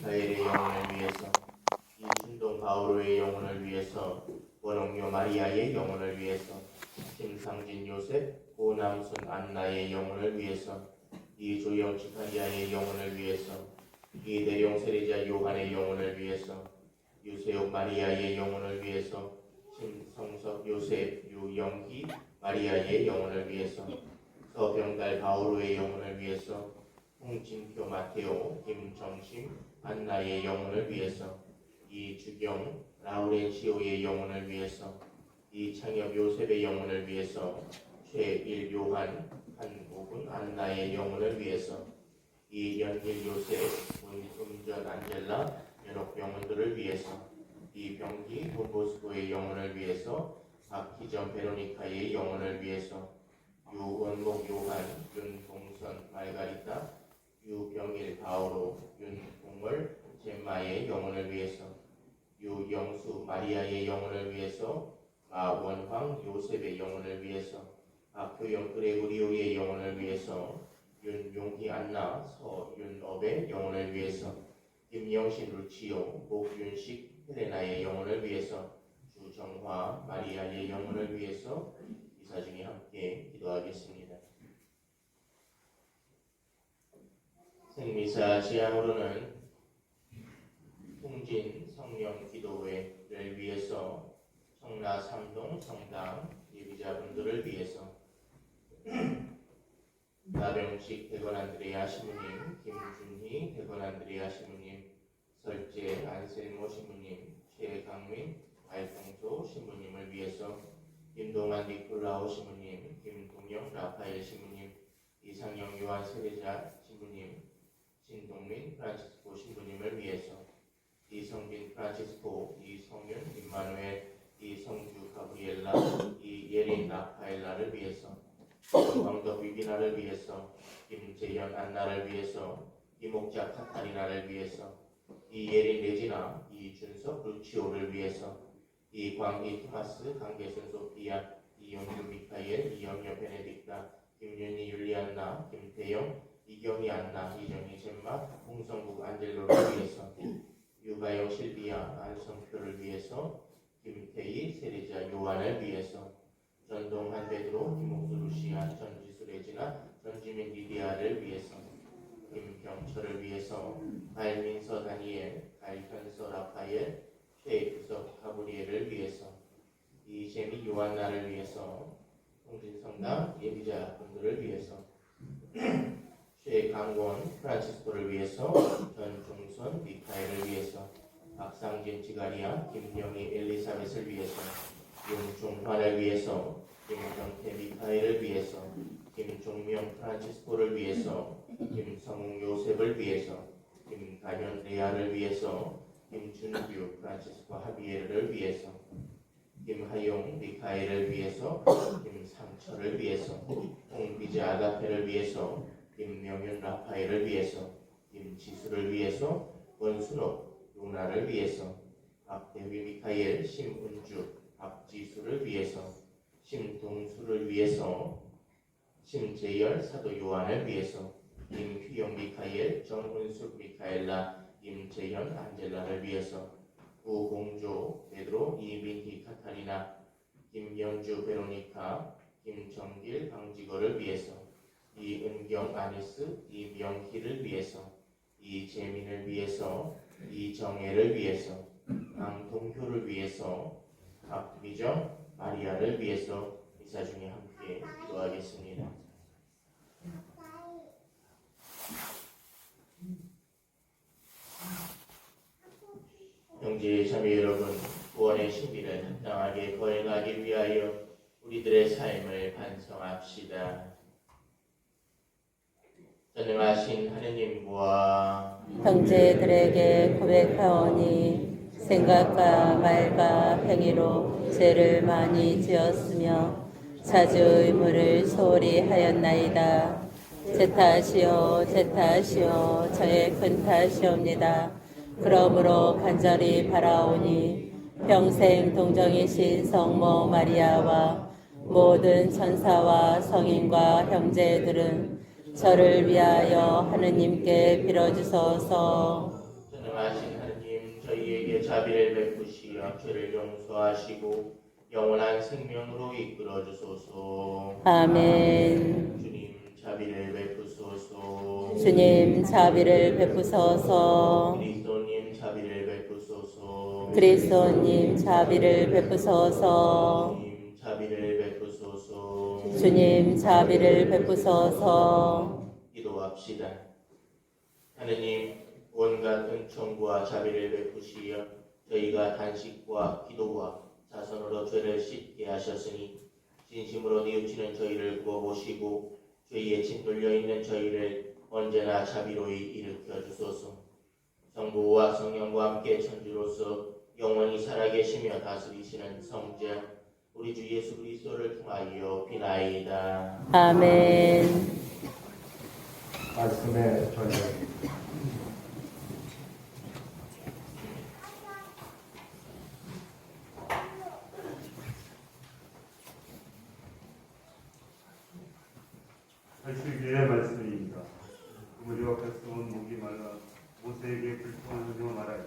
미카엘의 영혼을 위해서, 이순동 바오로의 영혼을 위해서, 원옥녀 마리아의 영혼을 위해서, 김상진 요셉 고남순 안나의 영혼을 위해서, 이조영 지카리아의 영혼을 위해서, 이대룡 세리자 요한의 영혼을 위해서, 유세옥 마리아의 영혼을 위해서, 심성석 요셉 유영희 마리아의 영혼을 위해서, 서병달 바오로의 영혼을 위해서, 홍진표 마테오 김정심 안나의 영혼을 위해서, 이주경 라우렌시오의 영혼을 위해서, 이창엽 요셉의 영혼을 위해서, 최일 요한 한국은 안나의 영혼을 위해서, 이연길 요셉 문음전 안젤라 연옥 영혼들을 위해서, 이병기 돈보스코의 영혼을 위해서, 박희전 베로니카의 영혼을 위해서, 유원목 요한 윤동선 말가리타 유병일 바오로 윤동월 젬마의 영혼을 위해서, 유영수 마리아의 영혼을 위해서, 마원황 요셉의 영혼을 위해서, 박효영 그레고리오의 영혼을 위해서, 윤용희 안나 서윤업의 영혼을 위해서, 김영신 루치오 목윤식 헬레나의 영혼을 위해서, 주정화 마리아의 영혼을 위해서 이사 중에 함께 기도하겠습니다. 생미사 시향으로는 풍진 성령 기도회를 위해서, 청라 삼동 성당 예비자분들을 위해서, 나병식 대건 안드레아 시무님, 김준희 대건 안드레아 시무님, 설재 안셀모 시무님, 최강민 알fonso 시무님을 위해서, 김동환 니콜라오 시무님, 김동영 라파엘 시무님, 이상영 요한 세례자 시무님, 신동민 프란치스코 신부님을 위해서, 이성빈 프란치스코, 이성윤 임마누엘, 이성주 가브리엘라, 이예린 라파엘라를 위해서, 김광덕 위비나를 위해서, 김재현 안나를 위해서, 이목자 카타리나를 위해서, 이예린 레지나, 이준석 루치오를 위해서, 이광희 토마스 강계순 소피아, 이용규 미카엘, 이영여 베네딕타, 김윤희 율리안나, 김태영 이경희 안나, 이정희 젬마, 홍성국 안젤로를 위해서, 유가영 실비아 안성표를 위해서, 김태희 세리자 요한을 위해서, 전동한 베드로 김옥수 루시아 전지수 레지나 전지민 리디아를 위해서, 김경철을 위해서, 갈민서 다니엘 갈현서 라파엘 최구석 가브리엘을 위해서, 이재미 요한나를 위해서, 홍진성당 예비자 분들을 위해서, 최강원 프란치스코를 위해서, 전종선 미카엘을 위해서, 박상진 지가리아 김영희 엘리사벳을 위해서, 윤종환을 위해서, 김경태 미카엘을 위해서, 김종명 프란치스코를 위해서, 김성웅 요셉을 위해서, 김가현 레아를 위해서, 김준규 프란치스코 하비에르를 위해서, 김하용 미카엘을 위해서, 김상철을 위해서, 홍비지 아가페를 위해서, 김명윤 라파엘을 위해서, 김지수를 위해서, 원순옥 루나를 위해서, 박대휘 미카엘 심은주 박지수를 위해서, 심동수를 위해서, 심재열 사도 요한을 위해서, 김휘영 미카엘 정은숙 미카엘라 임재현 안젤라를 위해서, 우공조 베드로 이민희 카타리나 김연주 베로니카 김정길 강지거를 위해서, 이은경 아니스 이명희를 위해서, 이재민을 위해서, 이정혜를 위해서, 강동효를 위해서, 박미정 마리아를 위해서 이사 중에 함께 기도하겠습니다. 형제 자매 여러분, 구원의 신비를 합당하게 거행하기 위하여 우리들의 삶을 반성합시다. 전능하신 하느님과 형제들에게 고백하오니 생각과 말과 행위로 죄를 많이 지었으며 자주 의무를 소홀히 하였나이다. 제 탓이요 제 탓이요 저의 큰 탓이옵니다. 그러므로 간절히 바라오니 평생 동정이신 성모 마리아와 모든 천사와 성인과 형제들은 저를 위하여 하느님께 빌어주소서. 전능하신 하느님 저희에게 자비를 베푸시어 죄를 용서하시고 영원한 생명으로 이끌어 주소서. 아멘. 주님 자비를 베푸소서. 주님 자비를 베푸소서. 그리스도님 자비를 베푸소서. 그리스도님 자비를 베푸소서. 주님 자비를 베푸소서. 주님 자비를 베푸소서. 기도합시다. 하느님 온갖 은총과 자비를 베푸시어 저희가 단식과 기도와 자선으로 죄를 씻게 하셨으니 진심으로 뉘우치는 저희를 구워보시고 죄에 짓눌려 있는 저희를 언제나 자비로이 일으켜 주소서. 성부와 성령과 함께 천주로서 영원히 살아계시며 다스리시는 성자 우리 주 예수 그리스도를 통하여 비나이다. 아멘. 말씀의 전쟁. 살수기의 말씀입니다. 우리와 백성은 목이 말라 모세에게 불통을 하며 말하여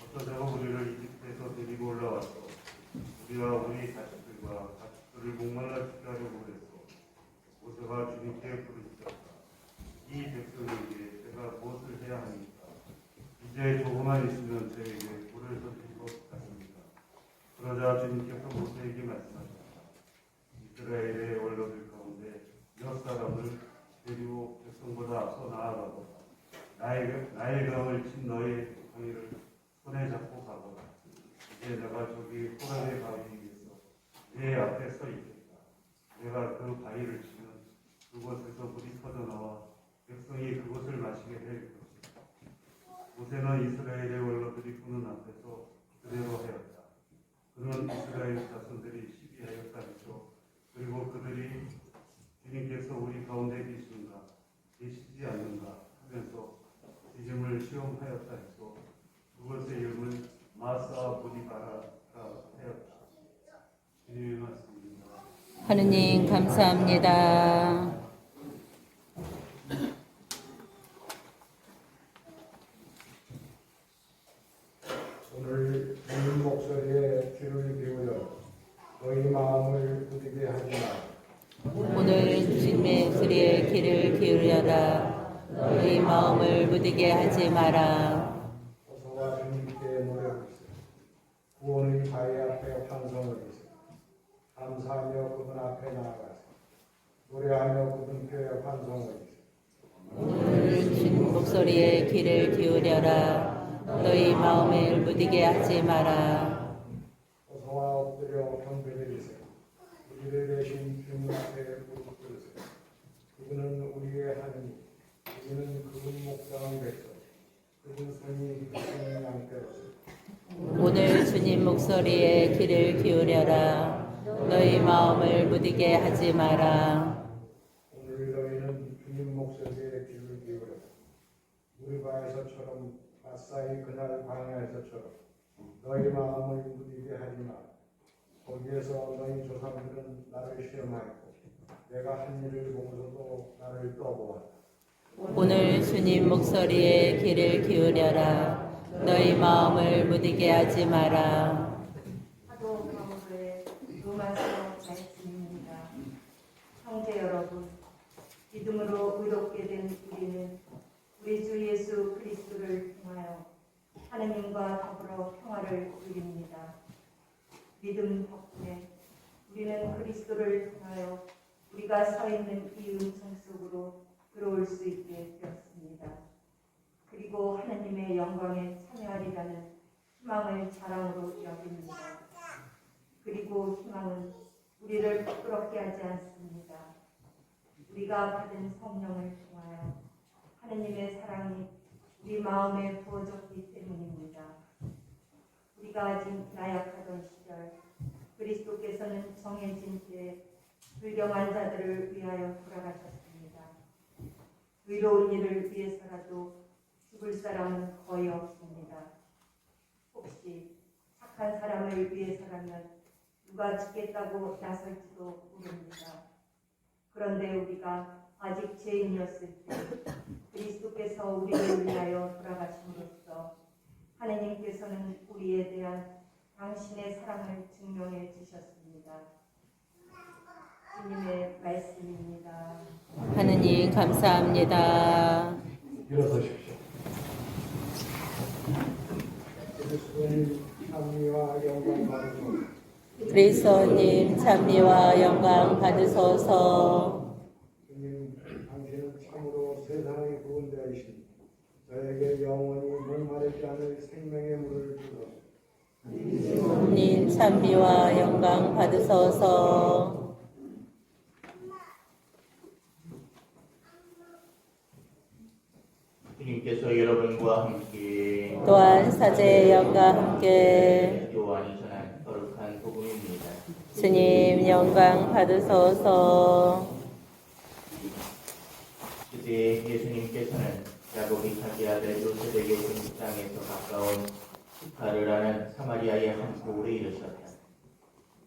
어떠자고 우리를 이집트에서 데리고 올라왔어. 우리와 우리 자식들과 가축들을 목말라 죽게 하려고 그랬어. 모세가 주님께 부르짖었다. 이 백성에게 제가 무엇을 해야 합니까? 이제 조금만 있으면 저에게 불을 던질 것 같습니다. 그러자 주님께서 모세에게 말씀하셨다. 이스라엘의 원로들 가운데 몇 사람을 데리고 백성보다 앞서 나아가고 나의 강을 친 너의 강의를 손에 잡고 가거라. 이제 내가 저기 호란의 바위 위에서 내 앞에 서 있겠다. 내가 그 바위를 치면 그곳에서 물이 터져나와 백성이 그것을 마시게 될 것이다. 모세는 이스라엘의 원로들이 구는 앞에서 그대로 하였다. 그는 이스라엘 자손들이 시비하였다 했죠. 그리고 그들이 주님께서 우리 가운데 계시지 않는가 하면서 믿음을 시험하였다 해서 그것의 이름은 마사 보디바라라 하였다. 주님의 말씀입니다. 하느님 감사합니다. 오늘 주님 목소리에 귀를 기울여 너희 마음을 부디게 하지 마. 오늘 주님의 소리에 귀를 기울여라. 너희 마음을 무디게 하지 마라. 어서와 주님께 노래하시오. 구원의 바위 앞에 환성을 하시오. 감사하며 그분 앞에 나아가세요. 노래하며 그분께 환성을 하시오. 오늘 주님 목소리에 귀를 기울여라. 너희 마음을 무디게 하지 마라. 어서와 엎드려 경배드리세요. 우리를 대신 주님 앞에 무릎 꿇으세요. 그분은 우리의 하느님, 우리는 그분 목자의 백성, 그분 손이 크신 양떼로서. 오늘 주님 목소리에 귀를 기울여라. 너희 마음을 무디게 하지 마라. 오늘 너희는 주님 목소리에 귀를 기울여 무리바에서처럼 마사이 그날 광야에서처럼 너희 마음을 무디게 하지 마. 거기에서 너희 조상들은 나를 시험하였고 내가 한 일을 보고서도 나를 떠보았다. 오늘 주님 목소리에 귀를 기울여라. 너희 마음을 무디게 하지 마라. 하도 가무에 로마서 말씀입니다. 형제 여러분, 믿음으로 의롭게 된 우리는 우리 주 예수 그리스도를 통하여 하느님과 더불어 평화를 누립니다. 믿음 덕분에 우리는 그리스도를 통하여 우리가 서 있는 이 은총 속으로 들어올 수 있게 되었습니다. 그리고 하나님의 영광에 참여하리라는 희망을 자랑으로 여깁니다. 그리고 희망은 우리를 부끄럽게 하지 않습니다. 우리가 받은 성령을 통하여 하느님의 사랑이 우리 마음에 부어졌기 때문입니다. 우리가 아직 나약하던 시절 그리스도께서는 정해진 때에 불경한 자들을 위하여 돌아가셨습니다. 의로운 일을 위해서라도 죽을 사람은 거의 없습니다. 혹시 착한 사람을 위해서라면 누가 죽겠다고 나설지도 모릅니다. 그런데 우리가 아직 죄인이었을 때 그리스도께서 우리를 위하여 돌아가심으로써 하느님께서는 우리에 대한 당신의 사랑을 증명해 주셨습니다. 주님의 말씀입니다. 하느님 감사합니다. 일어서십시오. 그리스도님 찬미와 영광 받으소서. 그리스도님 찬미와 영광 받으소서. 주님, 당신은 참으로 세상의 구원자이시니 저에게 영원히 목마르지 않을 생명의 물을 주소서. 주님 찬미와 영광 받으소서. 주님께서 여러분과 함께 또한 사제의 영과 함께 요한이 전한 거룩한 복음입니다. 주님 영광 받으소서. 그때 예수님께서는 야곱이 자기 아들 요셉에게 준 땅에서 가까운 시카르라는 사마리아의 한 고을에 이르셨다.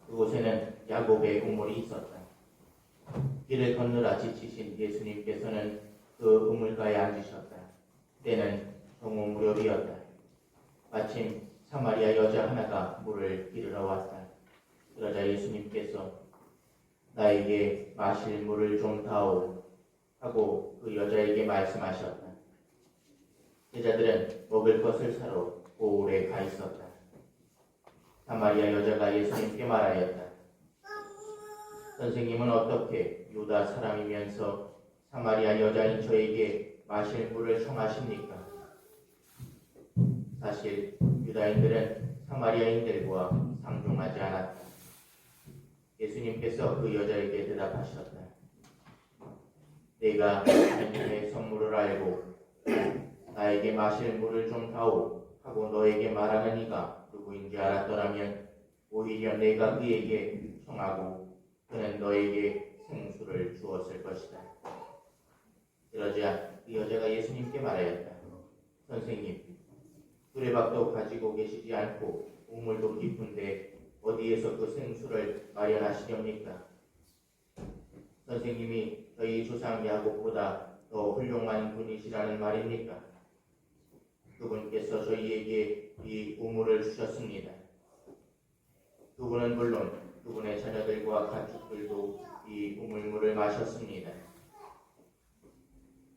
그곳에는 야곱의 우물이 있었다. 길을 건너라 지치신 예수님께서는 그 우물가에 앉으셨다. 때는 정오 무렵이었다. 마침 사마리아 여자 하나가 물을 기르러 왔다. 그러자 예수님께서 나에게 마실 물을 좀 다오 하고 그 여자에게 말씀하셨다. 제자들은 먹을 것을 사러 고을에 가 있었다. 사마리아 여자가 예수님께 말하였다. 선생님은 어떻게 유다 사람이면서 사마리아 여자인 저에게 마실 물을 청하십니까? 사실 유다인들은 사마리아인들과 상종하지 않았다. 예수님께서 그 여자에게 대답하셨다. 내가 하나님의 선물을 알고 나에게 마실 물을 좀 다오 하고 너에게 말하는 이가 누구인지 알았더라면 오히려 내가 그에게 청하고 그는 너에게 생수를 주었을 것이다. 그러자 그 여자가 예수님께 말하였다. 선생님, 수레박도 가지고 계시지 않고 우물도 깊은데 어디에서 그 생수를 마련하시렵니까? 선생님이 저희 조상 야곱보다 더 훌륭한 분이시라는 말입니까? 그분께서 저희에게 이 우물을 주셨습니다. 그분은 물론 그분의 자녀들과 가축들도 이 우물물을 마셨습니다.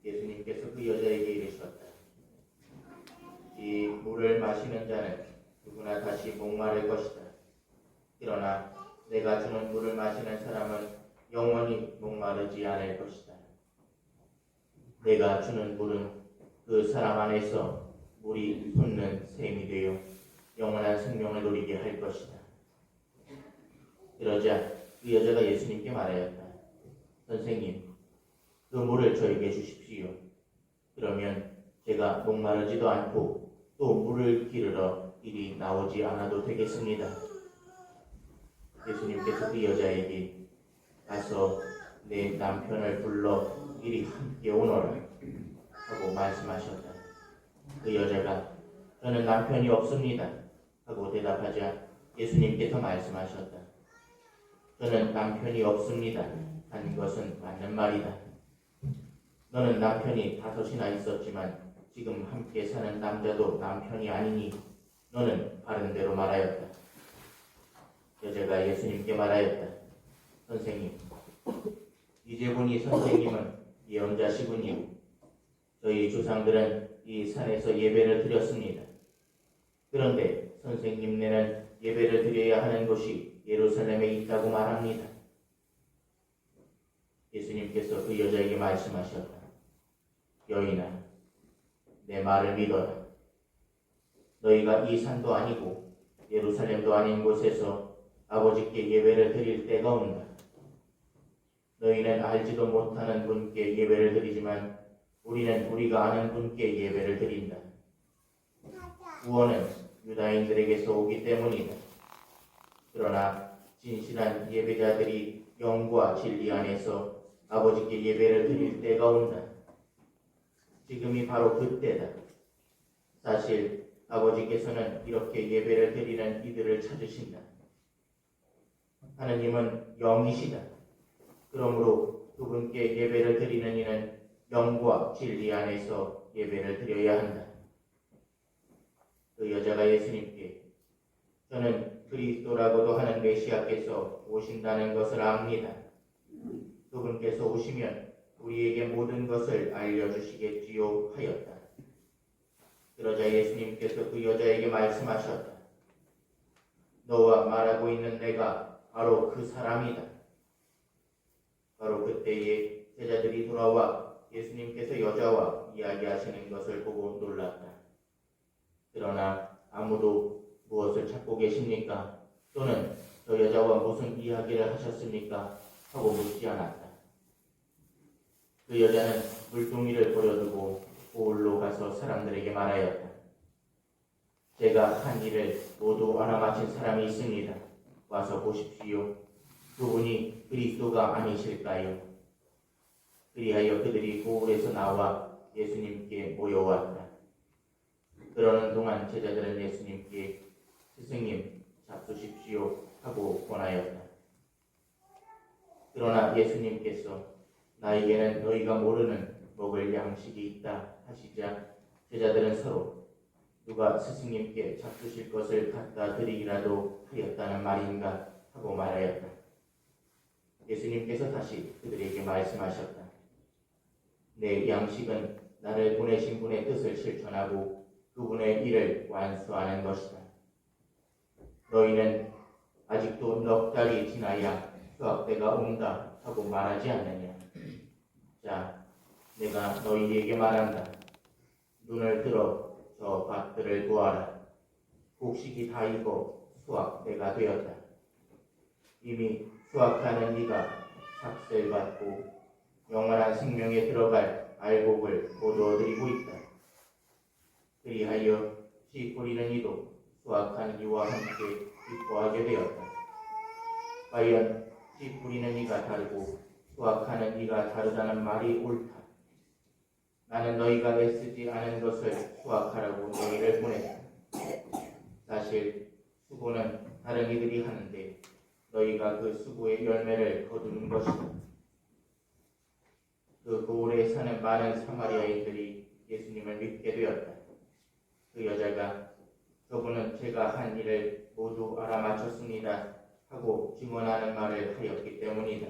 예수님께서 그 여자에게 이르셨다. 이 물을 마시는 자는 누구나 다시 목마를 것이다. 그러나 내가 주는 물을 마시는 사람은 영원히 목마르지 않을 것이다. 내가 주는 물은 그 사람 안에서 물이 솟는 샘이 되어 영원한 생명을 누리게 할 것이다. 그러자 그 여자가 예수님께 말하였다. 선생님, 그 물을 저에게 주십시오. 그러면 제가 목마르지도 않고 또 물을 기르러 이리 나오지 않아도 되겠습니다. 예수님께서 그 여자에게 가서 내 남편을 불러 이리 함께 오너라 하고 말씀하셨다. 그 여자가 저는 남편이 없습니다 하고 대답하자 예수님께서 말씀하셨다. 저는 남편이 없습니다 한 것은 맞는 말이다. 너는 남편이 5이나 있었지만 지금 함께 사는 남자도 남편이 아니니 너는 바른 대로 말하였다. 여자가 예수님께 말하였다. 선생님, 이제 보니 선생님은 예언자시군요. 저희 조상들은 이 산에서 예배를 드렸습니다. 그런데 선생님네는 예배를 드려야 하는 곳이 예루살렘에 있다고 말합니다. 예수님께서 그 여자에게 말씀하셨다. 여인아, 내 말을 믿어라. 너희가 이 산도 아니고 예루살렘도 아닌 곳에서 아버지께 예배를 드릴 때가 온다. 너희는 알지도 못하는 분께 예배를 드리지만 우리는 우리가 아는 분께 예배를 드린다. 구원은 유다인들에게서 오기 때문이다. 그러나 진실한 예배자들이 영과 진리 안에서 아버지께 예배를 드릴 때가 온다. 지금이 바로 그때다. 사실 아버지께서는 이렇게 예배를 드리는 이들을 찾으신다. 하느님은 영이시다. 그러므로 그분께 예배를 드리는 이는 영과 진리 안에서 예배를 드려야 한다. 그 여자가 예수님께 저는 그리스도라고도 하는 메시아께서 오신다는 것을 압니다. 그분께서 오시면 우리에게 모든 것을 알려주시겠지요 하였다. 그러자 예수님께서 그 여자에게 말씀하셨다. 너와 말하고 있는 내가 바로 그 사람이다. 바로 그때에 제자들이 돌아와 예수님께서 여자와 이야기하시는 것을 보고 놀랐다. 그러나 아무도 무엇을 찾고 계십니까? 또는 저 여자와 무슨 이야기를 하셨습니까? 하고 묻지 않았다. 그 여자는 물동이를 버려두고 고을로 가서 사람들에게 말하였다. 제가 한 일을 모두 알아맞힌 사람이 있습니다. 와서 보십시오. 그분이 그리스도가 아니실까요? 그리하여 그들이 고을에서 나와 예수님께 모여왔다. 그러는 동안 제자들은 예수님께 스승님 잡수십시오 하고 권하였다. 그러나 예수님께서 나에게는 너희가 모르는 먹을 양식이 있다 하시자 제자들은 서로 누가 스승님께 잡수실 것을 갖다 드리기라도 하였다는 말인가 하고 말하였다. 예수님께서 다시 그들에게 말씀하셨다. 내 양식은 나를 보내신 분의 뜻을 실천하고 그분의 일을 완수하는 것이다. 너희는 아직도 넉 달이 지나야 수학 때가 온다 하고 말하지 않느냐. 자, 내가 너희에게 말한다. 눈을 들어 저 밭들을 보아라. 곡식이 다 익어 수확 때가 되었다. 이미 수확하는 이가 삭슬 받고 영원한 생명에 들어갈 알곡을 모두 얻으리고 있다. 그리하여 씨 뿌리는 이도 수확하는 이와 함께 기뻐하게 되었다. 과연 씨 뿌리는 이가 다르고 수확하는 이가 다르다는 말이 옳다. 나는 너희가 애쓰지 않은 것을 수확하라고 너희를 보냈다. 사실 수고는 다른 이들이 하는데 너희가 그 수고의 열매를 거두는 것이다. 그 고을에 사는 많은 사마리아인들이 예수님을 믿게 되었다. 그 여자가 저분은 제가 한 일을 모두 알아맞혔습니다 하고 증언하는 말을 하였기 때문이다.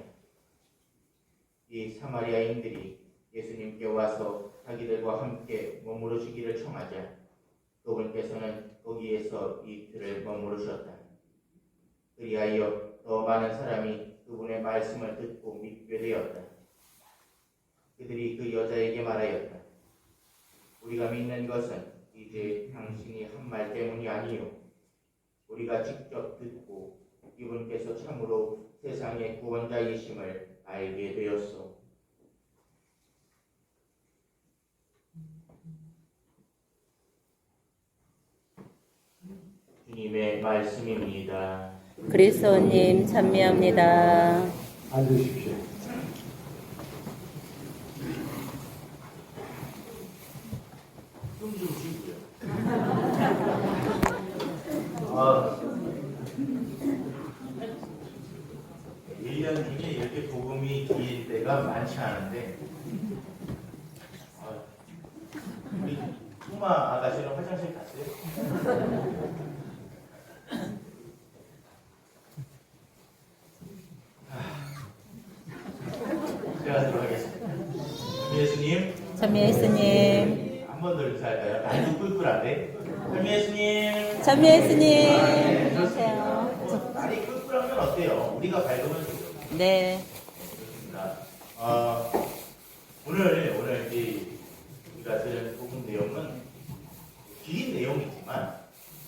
이 사마리아인들이 예수님께 와서 자기들과 함께 머무르시기를 청하자 그분께서는 거기에서 이틀을 머무르셨다. 그리하여 더 많은 사람이 그분의 말씀을 듣고 믿게 되었다. 그들이 그 여자에게 말하였다. 우리가 믿는 것은 이제 당신이 한 말 때문이 아니요. 우리가 직접 듣고 이분께서 참으로 세상의 구원자이심을 알게 되었소. 주님의 말씀입니다. 그리스도님 찬미합니다. 앉으십시오. 좀 쉬고요. 1년 중에 이렇게 복음이 긴 때가 많지 않은데 우리 토마 아가씨는 화장실 갔어요? 제가 하도록 하겠습니다. 예수님 찬미 예수님. 한 번 더 인사할까요? 많이 꿀꿀한데. 찬미 예수님. 찬미 예수님. 네, 안녕하세요. 좋습니다. 많이 꿀꿀하면 어때요? 우리가 밝으면 좋죠. 네. 좋습니다. 오늘 이제 우리가 들은 복음 내용은 긴 내용이지만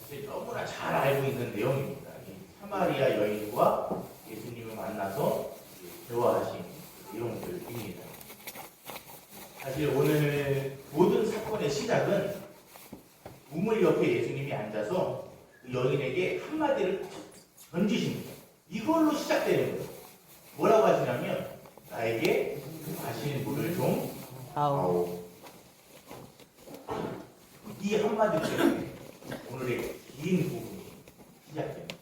사실 너무나 잘 알고 있는 내용입니다. 이 사마리아 여인과 예수님을 만나서 대화하신 내용들입니다. 사실 오늘 모든 사건의 시작은 우물 옆에 예수님이 앉아서 그 여인에게 한마디를 던지십니다. 이걸로 시작되는 거예요. 뭐라고 하시냐면 나에게 마시는 물을 좀 아우. 이 한마디 때문에 오늘의 긴 부분이 시작됩니다.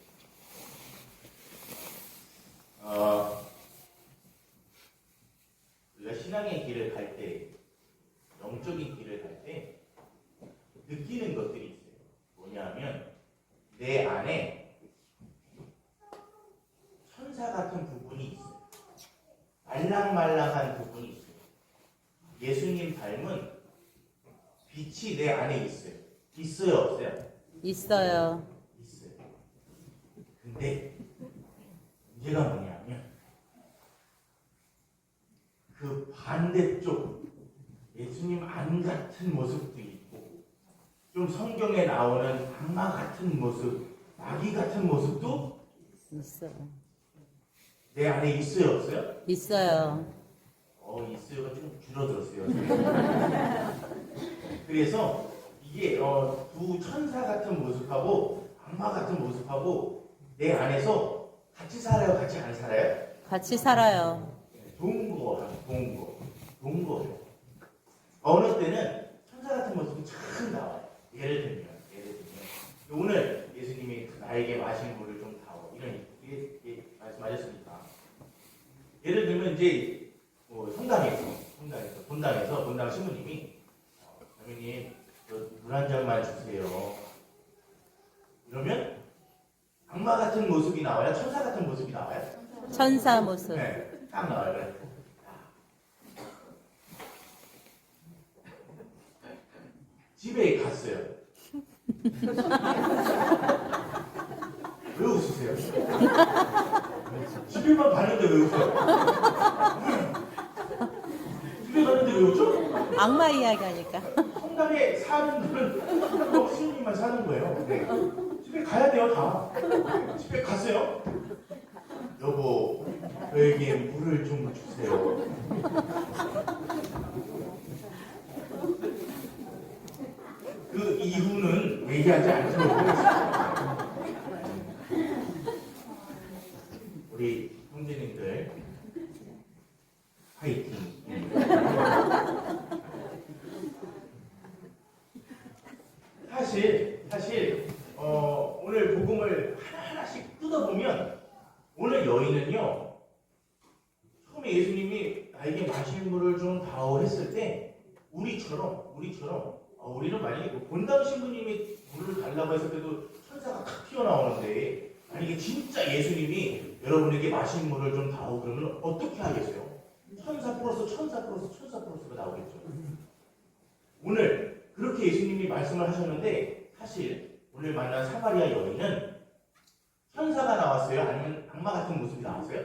우리가 신앙의 길을 갈 때, 영적인 길을 갈 때 느끼는 것들이 있어요. 빛이 내 안에 있어요. 있어요, 없어요? 있어요. 있어요. 근데 문제가 뭐냐면 그 반대쪽 예수님 안 같은 모습도 있고 좀 성경에 나오는 악마 같은 모습, 마귀 같은 모습도 있어요. 내 안에 있어요, 없어요? 있어요. 있어요가 좀 줄어들었어요. 그래서 이게 두 천사 같은 모습하고 악마 같은 모습하고 내 안에서 같이 살아요, 같이 안 살아요? 같이 살아요. 좋은 거예요. 어느 때는 천사 같은 모습이 참 나와요. 예를 들면 오늘 예수님이 나에게 마신 물을 좀 다오 이런 말씀하셨으니까 예를 들면 이제 본당에서 본당 신부님이 장로님 물 한 잔만 주세요. 이러면 악마 같은 모습이 나와요? 천사 같은 모습이 나와요? 천사 모습. 네, 딱 나와요. 그래. 집에 갔어요. 왜 웃으세요? 집에만 가는데 왜 웃어요? 집에 가는데 왜 웃죠? 악마 이야기하니까. 성당에 사는 분은 스님만 사는 거예요. 네. 집에 가야 돼요, 다. 집에 갔어요. 여보, 저에게 물을 좀 주세요. 그 이유는 얘기하지 않도록 하겠습니다. 우리 형제님들 화이팅. 사실 오늘 복음을 하나하나씩 뜯어보면 오늘 여인은요 처음에 예수님이 나에게 마실 물을 좀 다오 했을 때 우리처럼 우리는 만약에 본당 신부님이 물을 달라고 했을 때도 천사가 탁 튀어나오는데 만약에 진짜 예수님이 여러분에게 마실 물을 좀 다오 그러면 어떻게 하겠어요? 천사 플러스 천사 플러스 천사 플러스가 나오겠죠. 오늘 그렇게 예수님이 말씀을 하셨는데 사실 오늘 만난 사마리아 여인은 천사가 나왔어요? 아니면 악마 같은 모습이 나왔어요?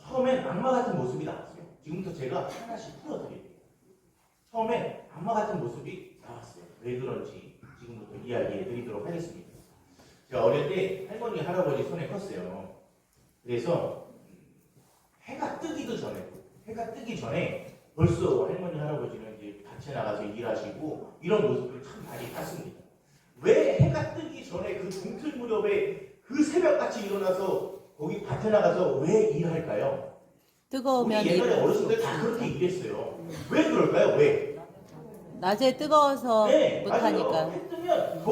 처음엔 악마 같은 모습이 나왔어요. 지금부터 제가 하나씩 풀어드릴게요. 처음엔 악마 같은 모습이 나왔어요. 왜 그런지 지금부터 이야기해 드리도록 하겠습니다. 제가 어릴 때 할머니, 할아버지 손에 컸어요. 그래서 해가 뜨기 전에 벌써 할머니, 할아버지는 이제 밭에 나가서 일하시고 이런 모습들을 참 많이 봤습니다. 왜 해가 뜨기 전에 그 동틀 무렵에 그 새벽같이 일어나서 거기 밭에 나가서 왜 일할까요? 뜨거우면 우리 옛날에 어르신들 다 그렇게 일했어요. 왜 그럴까요? 왜? 낮에 뜨거워서 네, 못하니까. 맞아요. 해 뜨면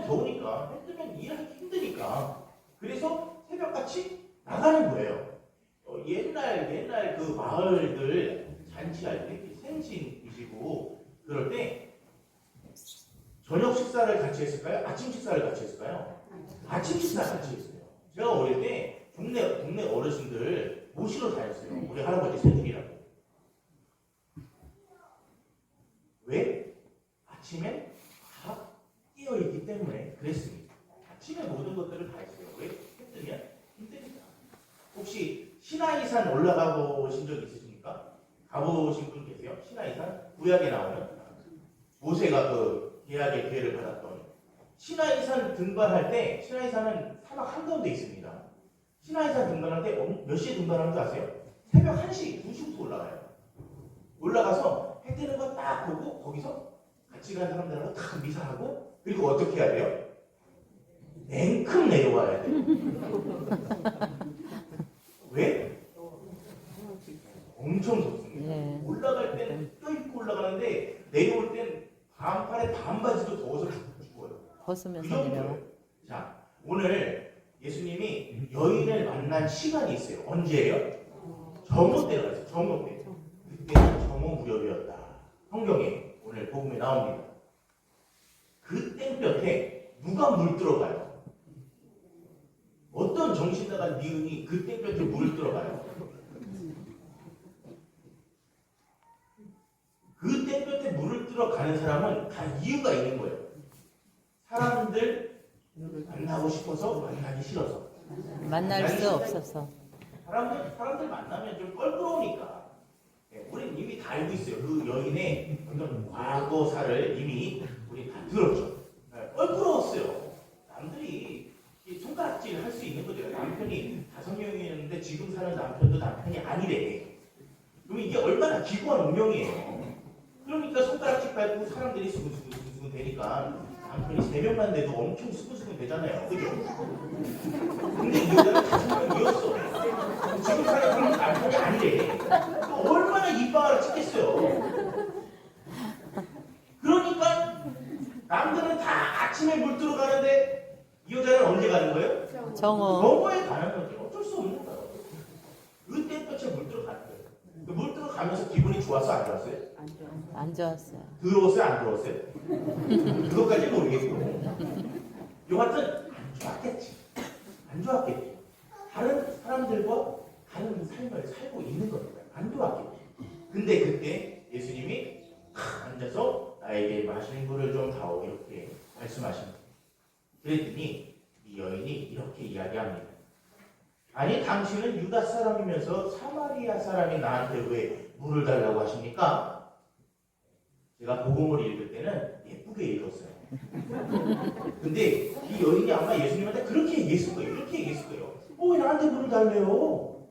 더우니까. 해 뜨면 일하기 힘드니까. 그래서 새벽같이 나가는 거예요. 옛날 그 마을들 잔치할 때 생신이시고 그럴 때 저녁 식사를 같이 했을까요? 아침 식사를 같이 했을까요? 아침 식사 같이 했어요. 제가 어릴 때 동네 어르신들 모시러 다녔어요. 우리 할아버지 생일이라고. 왜? 아침에 다 깨어있기 때문에 그랬습니다. 아침에 모든 것들을 다 했어요. 왜? 힘들면? 힘드니까. 혹시 시나이산 올라가 보신 적 있으십니까? 가보신 분 계세요? 시나이산? 구약에 나오는 모세가 그 계약의 기회를 받았던 시나이산 등반할 때 시나이산은 사막 한가운데 있습니다. 시나이산 등반할 때 몇 시에 등반하는 줄 아세요? 새벽 1시, 2시부터 올라가요. 올라가서 해 뜨는 거 딱 보고 거기서 같이 간 사람들하고 딱 미사하고 그리고 어떻게 해야 돼요? 냉큼 내려와야 돼요. 왜? 엄청 덥습니다. 네. 올라갈 때는 껴입고 올라가는데 내려올 땐 반팔에 반바지도 더워서 죽어요. 그 벗으면서 정도예요. 내려와. 자, 오늘 예수님이 여인을 만난 시간이 있어요. 언제예요? 정오 때가 있어요. 정오 때. 그때는 정오 무렵이었다. 성경에 오늘 복음에 나옵니다. 그 땡볕에 누가 물 들어가요? 어떤 정신 나간 니은이 그 땡볕에 물을 들어가요? 그 떼볕에 물을 뜨러 가는 사람은 다 이유가 있는 거예요. 사람들 만나고 싶어서, 만나기 싫어서. 만날 수 없어서. 사람들 만나면 좀 껄끄러우니까. 네, 우린 이미 다 알고 있어요. 그 여인의 어떤 과거사를 이미 우리 다 들었죠. 네, 껄끄러웠어요. 남들이 이 손가락질 할 수 있는 거죠. 남편이 5명이었는데 지금 사는 남편도 남편이 아니래. 그럼 이게 얼마나 기구한 운명이에요. 그러니까 손가락질 밟고 사람들이 수근수근 되니까 남편이 3명만 돼도 엄청 수근수근 되잖아요. 그죠? 근데 이 여자는 5명이었어. 지금 사는 남편이 아니래. 얼마나 이빨을 찍겠어요. 그러니까 남들은 다 아침에 물 뜨러 가는데 이 여자는 언제 가는 거예요? 정오. 정오에 가는 거지. 어쩔 수 없는 거예요. 그때 끝에 물 뜨러 가는 거예요. 물 뜨러 가면서 기분이 좋았어, 안 좋았어요? 안 좋았어요. 더러웠어요, 안 더러웠어요? 그것까지 모르겠고. 여하튼 안 좋았겠지. 안 좋았겠지. 다른 사람들과 다른 삶을 살고 있는 겁니다. 안 좋았겠지. 근데 그때 예수님이 앉아서 나에게 마시는 물을 좀 다오 이렇게 말씀하십니다. 그랬더니 이 여인이 이렇게 이야기합니다. 아니 당신은 유다 사람이면서 사마리아 사람이 나한테 왜 물을 달라고 하십니까? 제가 복음을 읽을 때는 예쁘게 읽었어요. 근데 이 여인이 아마 예수님한테 그렇게 얘기했을 거예요. 이렇게 얘기했을 거예요. 왜 나한테 물을 달래요?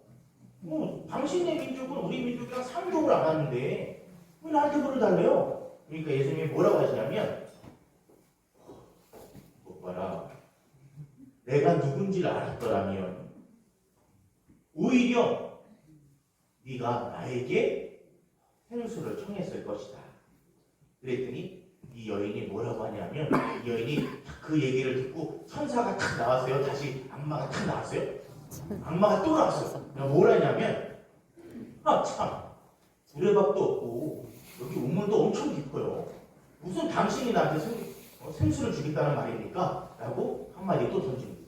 당신의 민족은 우리 민족이랑 상종을 안 하는데 왜 나한테 물을 달래요? 그러니까 예수님이 뭐라고 하시냐면 못 봐라. 내가 누군지를 알았더라면 오히려 네가 나에게 생수를 청했을 것이다. 그랬더니 이 여인이 뭐라고 하냐면 이 여인이 그 얘기를 듣고 천사가 탁 나왔어요. 다시 악마가 탁 나왔어요. 악마가 또 나왔어. 뭘 하냐면 참 두레밥도 없고 여기 우물도 엄청 깊어요. 무슨 당신이 나한테 생수를 주겠다는 말입니까? 라고 한마디 또 던집니다.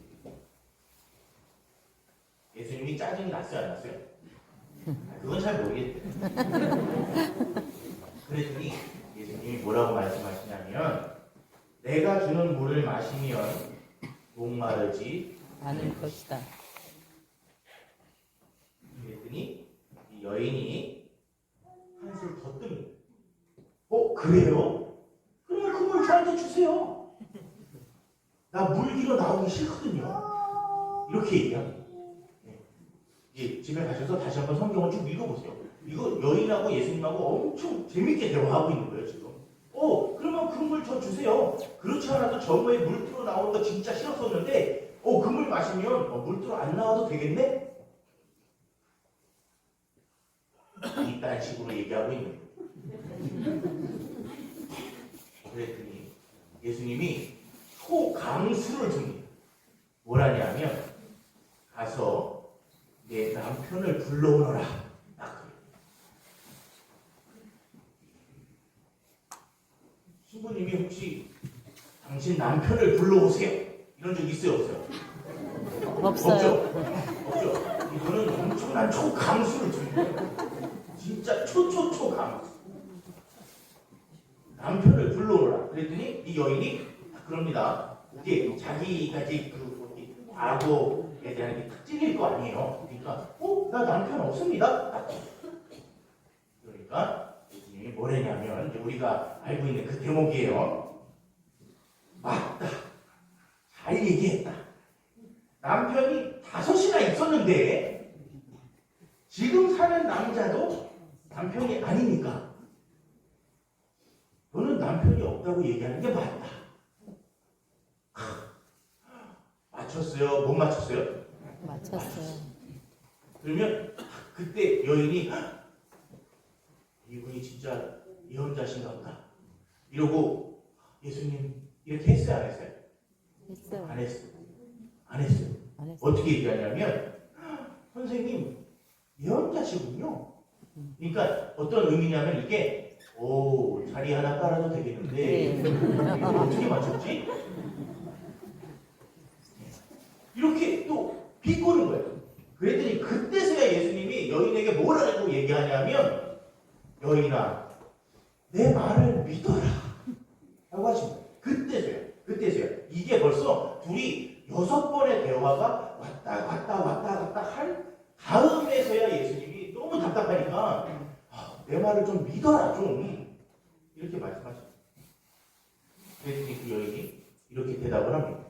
예수님이 짜증이 났어요, 안 났어요? 그건 잘 모르겠대요. 그랬더니 예수님이 뭐라고 말씀하시냐면 내가 주는 물을 마시면 목마르지 않을 것이다. 그랬더니 이 여인이 한술 더 뜹니다. 그래요? 그러면 그 물 저한테 주세요. 나 물 길어 나오기 싫거든요. 이렇게 얘기합니다. 네. 집에 가셔서 다시 한번 성경을 쭉 읽어보세요. 이거 여인하고 예수님하고 엄청 재밌게 대화하고 있는 거예요 지금. 그러면 그 물 저 주세요. 그렇지 않아도 정오에 물 틀어 나오는 거 진짜 싫었었는데 그 물 마시면 물 틀어 안 나와도 되겠네? 이딴 식으로 얘기하고 있는 거예요. 그랬더니 예수님이 소강수를 줍니다. 뭐라냐면 가서 내 남편을 불러오너라. 딱 그래요. 신부님이 혹시 당신 남편을 불러오세요. 이런 적 있어요, 없어요? 없어요. 없죠. 이거는 엄청난 초강수를 줍니다. 진짜 초강수. 남편을 불러오라. 그랬더니 이 여인이 그럽니다. 이게 자기까지 그 과거에 대한 게 딱 찔릴 거 아니에요. 그러니까 나 남편 없습니다. 그러니까 예수님이 뭐랬냐면 이제 우리가 알고 있는 그 대목이에요. 맞다. 잘 얘기했다. 남편이 5이나 있었는데 지금 사는 남자도 남편이 아니니까 너는 남편이 없다고 얘기하는 게 맞다. 맞췄어요? 못 맞췄어요? 맞췄어요. 그러면 그때 여인이 이분이 진짜 예언자신가 보다. 이러고 예수님 이렇게 했어요? 안 했어요? 했어요. 안 했어요. 안 했어요. 안 했어요. 어떻게 얘기하냐면 선생님 예언자시군요. 그러니까 어떤 의미냐면 이게 자리 하나 깔아도 되겠는데 이거 어떻게 맞췄지? 이렇게 또 비꼬는 거예요. 그랬더니 그때서야 예수님이 여인에게 뭐라고 얘기하냐면 여인아 내 말을 믿어라 라고 하십니다. 그때서요. 이게 벌써 둘이 6번의 대화가 왔다 갔다 한 다음에서야 예수님이 너무 답답하니까 내 말을 좀 믿어라 좀 이렇게 말씀하십니다. 그랬더니 그 여인이 이렇게 대답을 합니다.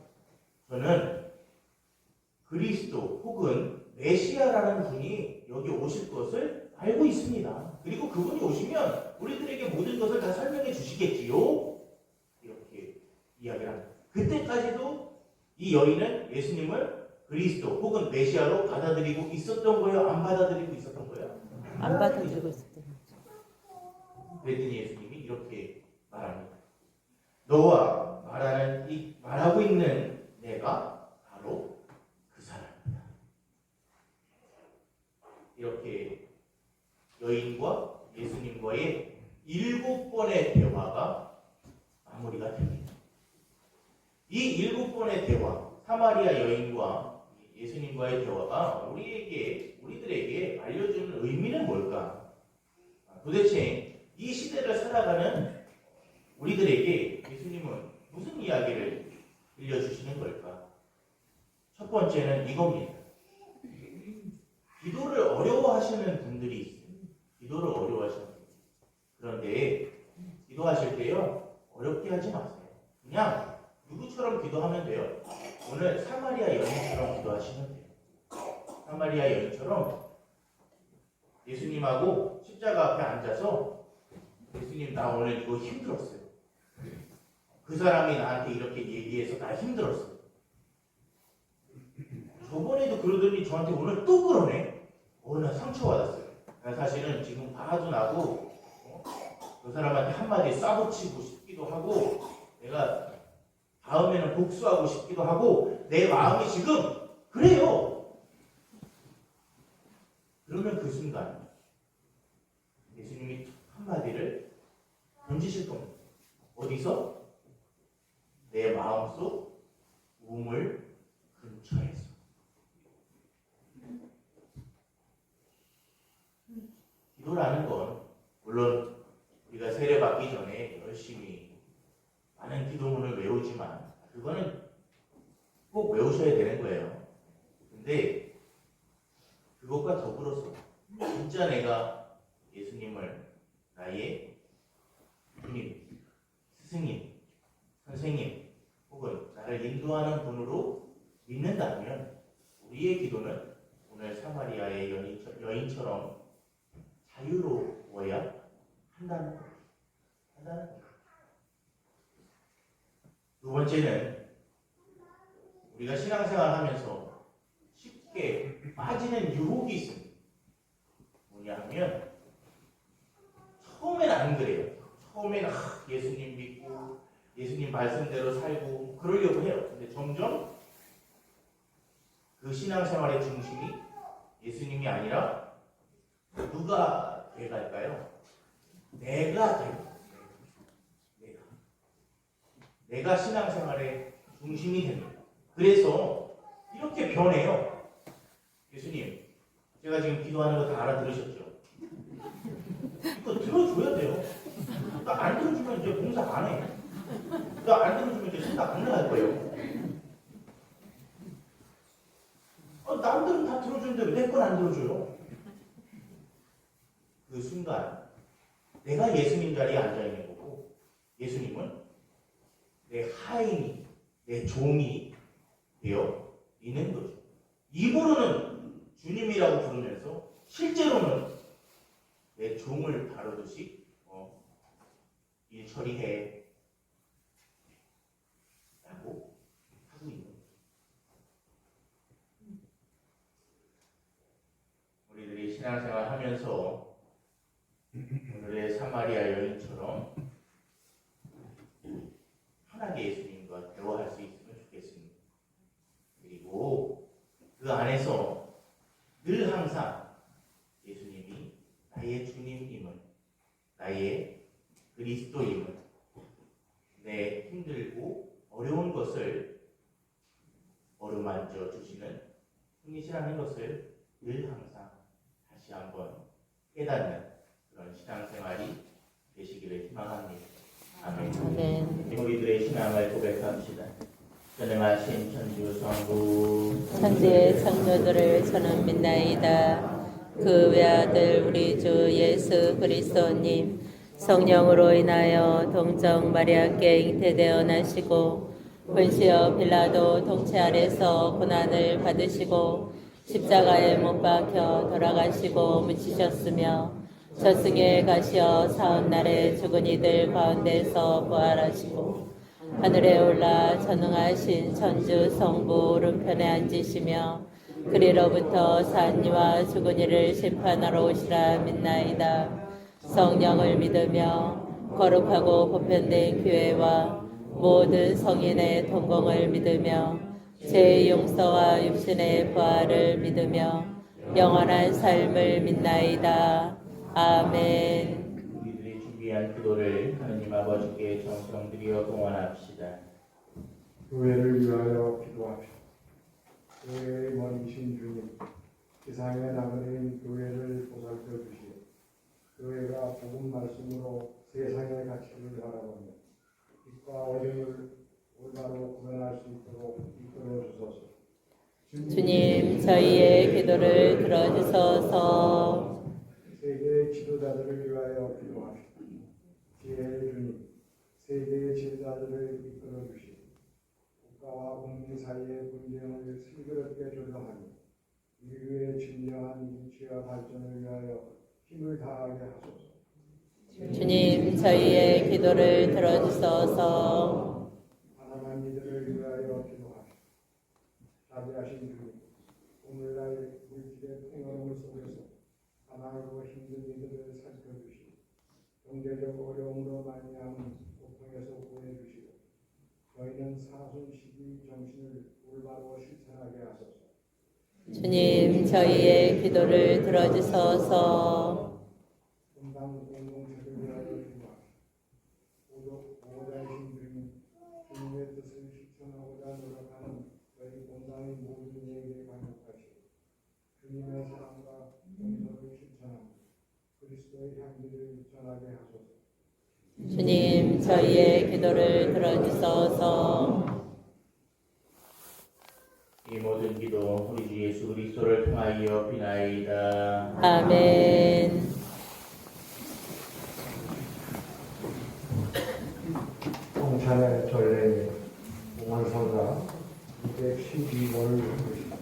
저는 그리스도 혹은 메시아라는 분이 여기 오실 것을 알고 있습니다. 그리고 그분이 오시면 우리들에게 모든 것을 다 설명해 주시겠지요. 이렇게 이야기를 합니다. 그때까지도 이 여인은 예수님을 그리스도 혹은 메시아로 받아들이고 있었던 거예요? 안 받아들이고 있었던 거예요? 안 받아들이고 있었던 거죠. 그랬더니 예수님이 이렇게 말합니다. 너와 말하고 있는 내가 바로 그 사람이다. 이렇게 여인과 예수님과의 7번의 대화가 마무리가 됩니다. 이 7번의 대화, 사마리아 여인과 예수님과의 대화가 우리들에게 알려주는 의미는 뭘까? 도대체 이 시대를 살아가는 우리들에게 예수님은 무슨 이야기를 들려주시는 걸까? 첫 번째는 이겁니다. 기도를 어려워하시는 분들이 있습니다. 기도를 어려워하시는 분들. 그런데 기도하실 때요, 어렵게 하지 마세요. 그냥 누구처럼 기도하면 돼요. 오늘 사마리아 여인처럼 기도하시면 돼요. 사마리아 여인처럼 예수님하고 십자가 앞에 앉아서 예수님 나 오늘 이거 힘들었어요. 그 사람이 나한테 이렇게 얘기해서 나 힘들었어요. 저번에도 그러더니 저한테 오늘 또 그러네. 나 상처받았어요. 나 사실은 지금 화도 나고 그 사람한테 한마디 쏴붙이고 싶기도 하고 내가 다음에는 복수하고 싶기도 하고 내 마음이 지금 그래요. 그러면 그 순간 예수님이 한마디를 던지실 겁니다. 어디서? 내 마음속 우물 근처에서. 기도라는 건 물론 우리가 세례받기 전에 열심히 많은 기도문을 외우지만 그거는 꼭 외우셔야 되는 거예요. 근데 그것과 더불어서 진짜 내가 예수님을 나의 주님, 스승님, 선생님 혹은 나를 인도하는 분으로 믿는다면 우리의 기도는 오늘 사마리아의 여인처럼 자유로워야 한다는 거예요. 두 번째는 우리가 신앙생활 하면서 쉽게 빠지는 유혹이 있습니다. 뭐냐 하면 처음엔 안 그래요. 처음에는 예수님 믿고 예수님 말씀대로 살고 그러려고 해요. 근데 점점 그 신앙생활의 중심이 예수님이 아니라 누가 돼갈까요? 내가 돼요. 내가 신앙생활의 중심이 됩니다. 그래서 이렇게 변해요. 예수님, 제가 지금 기도하는 거 다 알아들으셨죠? 이거 들어줘야 돼요. 나 안 들어주면 이제 봉사 안 해. 나 안 들어주면 이제 생각 안 나갈 거예요. 남들은 다 들어주는데 왜 내 건 안 들어줘요? 그 순간 내가 예수님 자리에 앉아있는 거고 예수님은 내 하인이, 내 종이 되어 있는 거죠. 입으로는 주님이라고 부르면서 실제로는 내 종을 다루듯이 일 처리해 라고 하고 있는 거죠. 우리들이 신앙생활 하면서 오늘의 사마리아 여인처럼 편하게 예수님과 대화할 수 있으면 좋겠습니다. 그리고 그 안에서 늘 항상 예수님이 나의 주님임을, 나의 그리스도임을, 내 힘들고 어려운 것을 어루만져 주시는 분이시라는 것을 늘 항상 다시 한번 깨닫는 그런 신앙생활이 되시기를 희망합니다. 아멘. 아멘. 우리들의 신앙을 고백합시다. 전능하신 천주 성부 천지의 창조들을 저는 믿나이다. 그 외아들 우리 주 예수 그리스도님 성령으로 인하여 동정 마리아께 잉태되어 나시고 본시어 빌라도 통치 아래서 고난을 받으시고 십자가에 못 박혀 돌아가시고 묻히셨으며 저승에 가시어 사흘날에 죽은 이들 가운데서 부활하시고 하늘에 올라 전능하신 천주 성부 오른편에 앉으시며 그리로부터 산이와 죽은 이를 심판하러 오시라 믿나이다. 성령을 믿으며 거룩하고 보편된 교회와 모든 성인의 동공을 믿으며 죄의 용서와 육신의 부활을 믿으며 영원한 삶을 믿나이다. 아멘. 우리들이 준비한 기도를 하느님 아버지께 정성드리어 공헌합시다. 교회를 위하여 기도합시다. 교회의 머리이신 주님, 지상의 나그네인 교회를 보살펴 주시오. 교회가 복음 말씀으로 세상의 가치를 바라보며 빛과 어둠을 올바로 구분할 수 있도록 이끌어 주소서. 주님 저희의 기도를 들어주소서. 세계의 지도자들을 위하여 기도합시다. 지혜의 주님, 세계의 지도자들을 이끌어 주시오. 국가와 국민 사이의 분쟁을 슬기롭게 조정하며 인류의 진정한 이치와 발전을 위하여 힘을 다하게 하소서. 주님 저희의 기도를 들어주소서. 가난한 이들을 위하여 기도합시다. 자비하신 주님, 오늘날 물질의 풍요로움 속에서 가난하고 힘든 이들을 살펴주시고 경제적 어려움으로 말미암은 고통에서 구해주시고 저희는 사순시기 정신을 올바로 실천하게 하소서. 주님 저희의 기도를 들어주소서. 분당 공동체를 위하여 기도합시다. 보호자이신 주님, 주님의 뜻을 실천하고자 노력하는 저희 본당의 모든 이에게 감격하시고 주님의 사랑과 용서를 실천하며 그리스도의 향기를 전하게 하소서. 주님 저희의 기도를 들어주소서. 이 모든 기도 우리 주 예수 그리스도를 통하여 비나이다. 아멘. 성찬의 전례 공원성가 212번을 읽으십니다.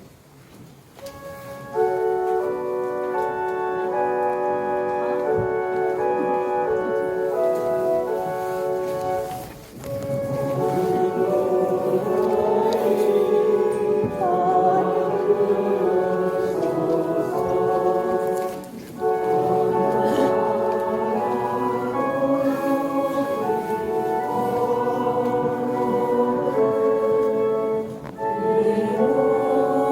오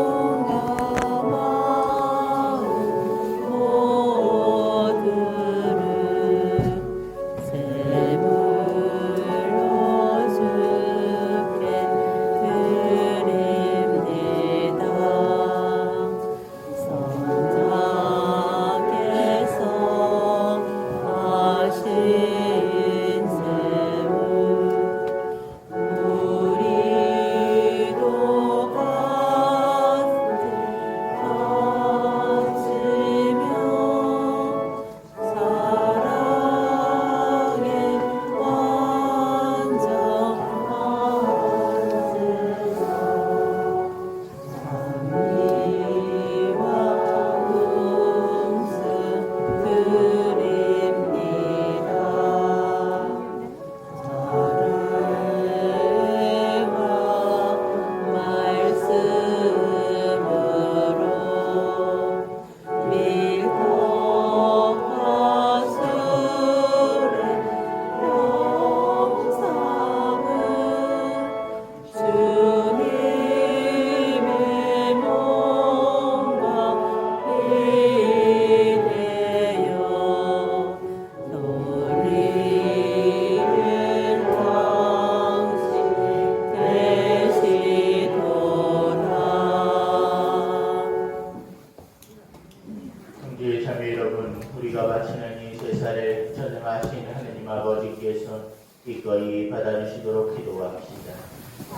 기꺼이 받아주시도록 기도합시다.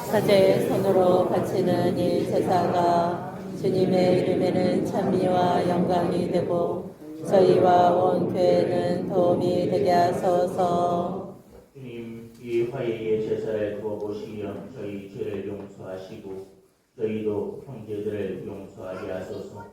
사제의 손으로 바치는 이 제사가 주님의 이름에는 찬미와 영광이 되고 저희와 온 교회는 도움이 되게 하소서. 주님, 이 화해의 제사를 두어보시며 저희 죄를 용서하시고 저희도 형제들을 용서하게 하소서.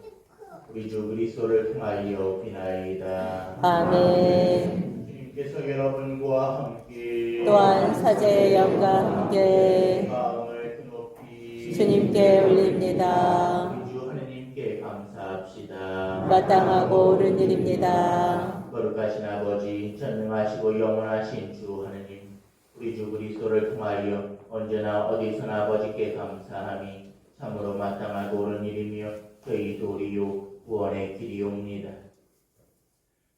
우리 주 그리스도를 통하여 비나이다. 아멘. 주님께서 여러분과 함께 또한 사제의 영과 함께 마음을 드높이 주님께 올립니다. 우리 주 하느님께 감사합시다. 마땅하고 옳은 일입니다. 거룩하신 아버지, 전능하시고 영원하신 주 하느님, 우리 주 그리스도를 통하여 언제나 어디서나 아버지께 감사함이 참으로 마땅하고 옳은 일이며 저희 도리요 구원의 길이옵니다.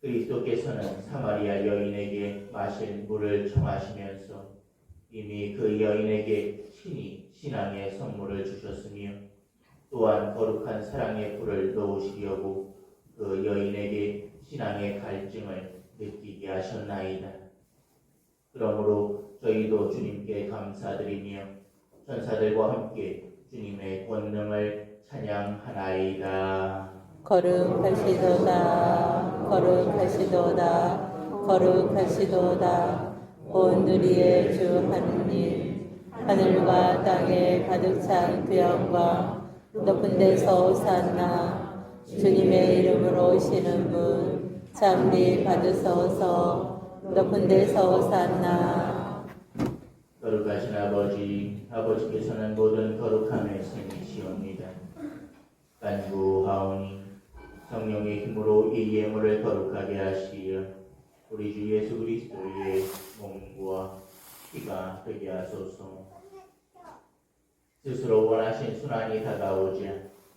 그리스도께서는 사마리아 여인에게 마실 물을 청하시면서 이미 그 여인에게 친히 신앙의 선물을 주셨으며 또한 거룩한 사랑의 불을 놓으시려고 그 여인에게 신앙의 갈증을 느끼게 하셨나이다. 그러므로 저희도 주님께 감사드리며 천사들과 함께 주님의 권능을 찬양하나이다. 거룩하시도다 거룩하시도다 거룩하시도다 온 누리의 주 하느님 하늘과 땅에 가득 찬 그 영광 높은 데서 오산나 주님의 이름으로 오시는 분 찬미 받으소서 높은 데서 오산나 거룩하신 아버지, 아버지께서는 모든 거룩함의 셈이시옵니다. 간구하오니 성령의 힘으로 이 예물을 거룩하게 하시어 우리 주 예수 그리스도의 몸과 피가 되게 하소서. 스스로 원하신 순환이 다가오자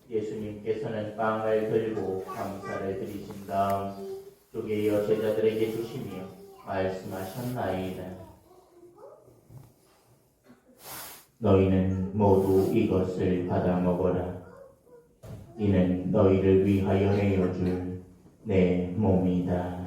예수님께서는 빵을 들고 감사를 드리신 다음 쪼개어 제자들에게 주시며 말씀하셨나이다. 너희는 모두 이것을 받아 먹어라. 이는 너희를 위하여 내어줄 내 몸이다.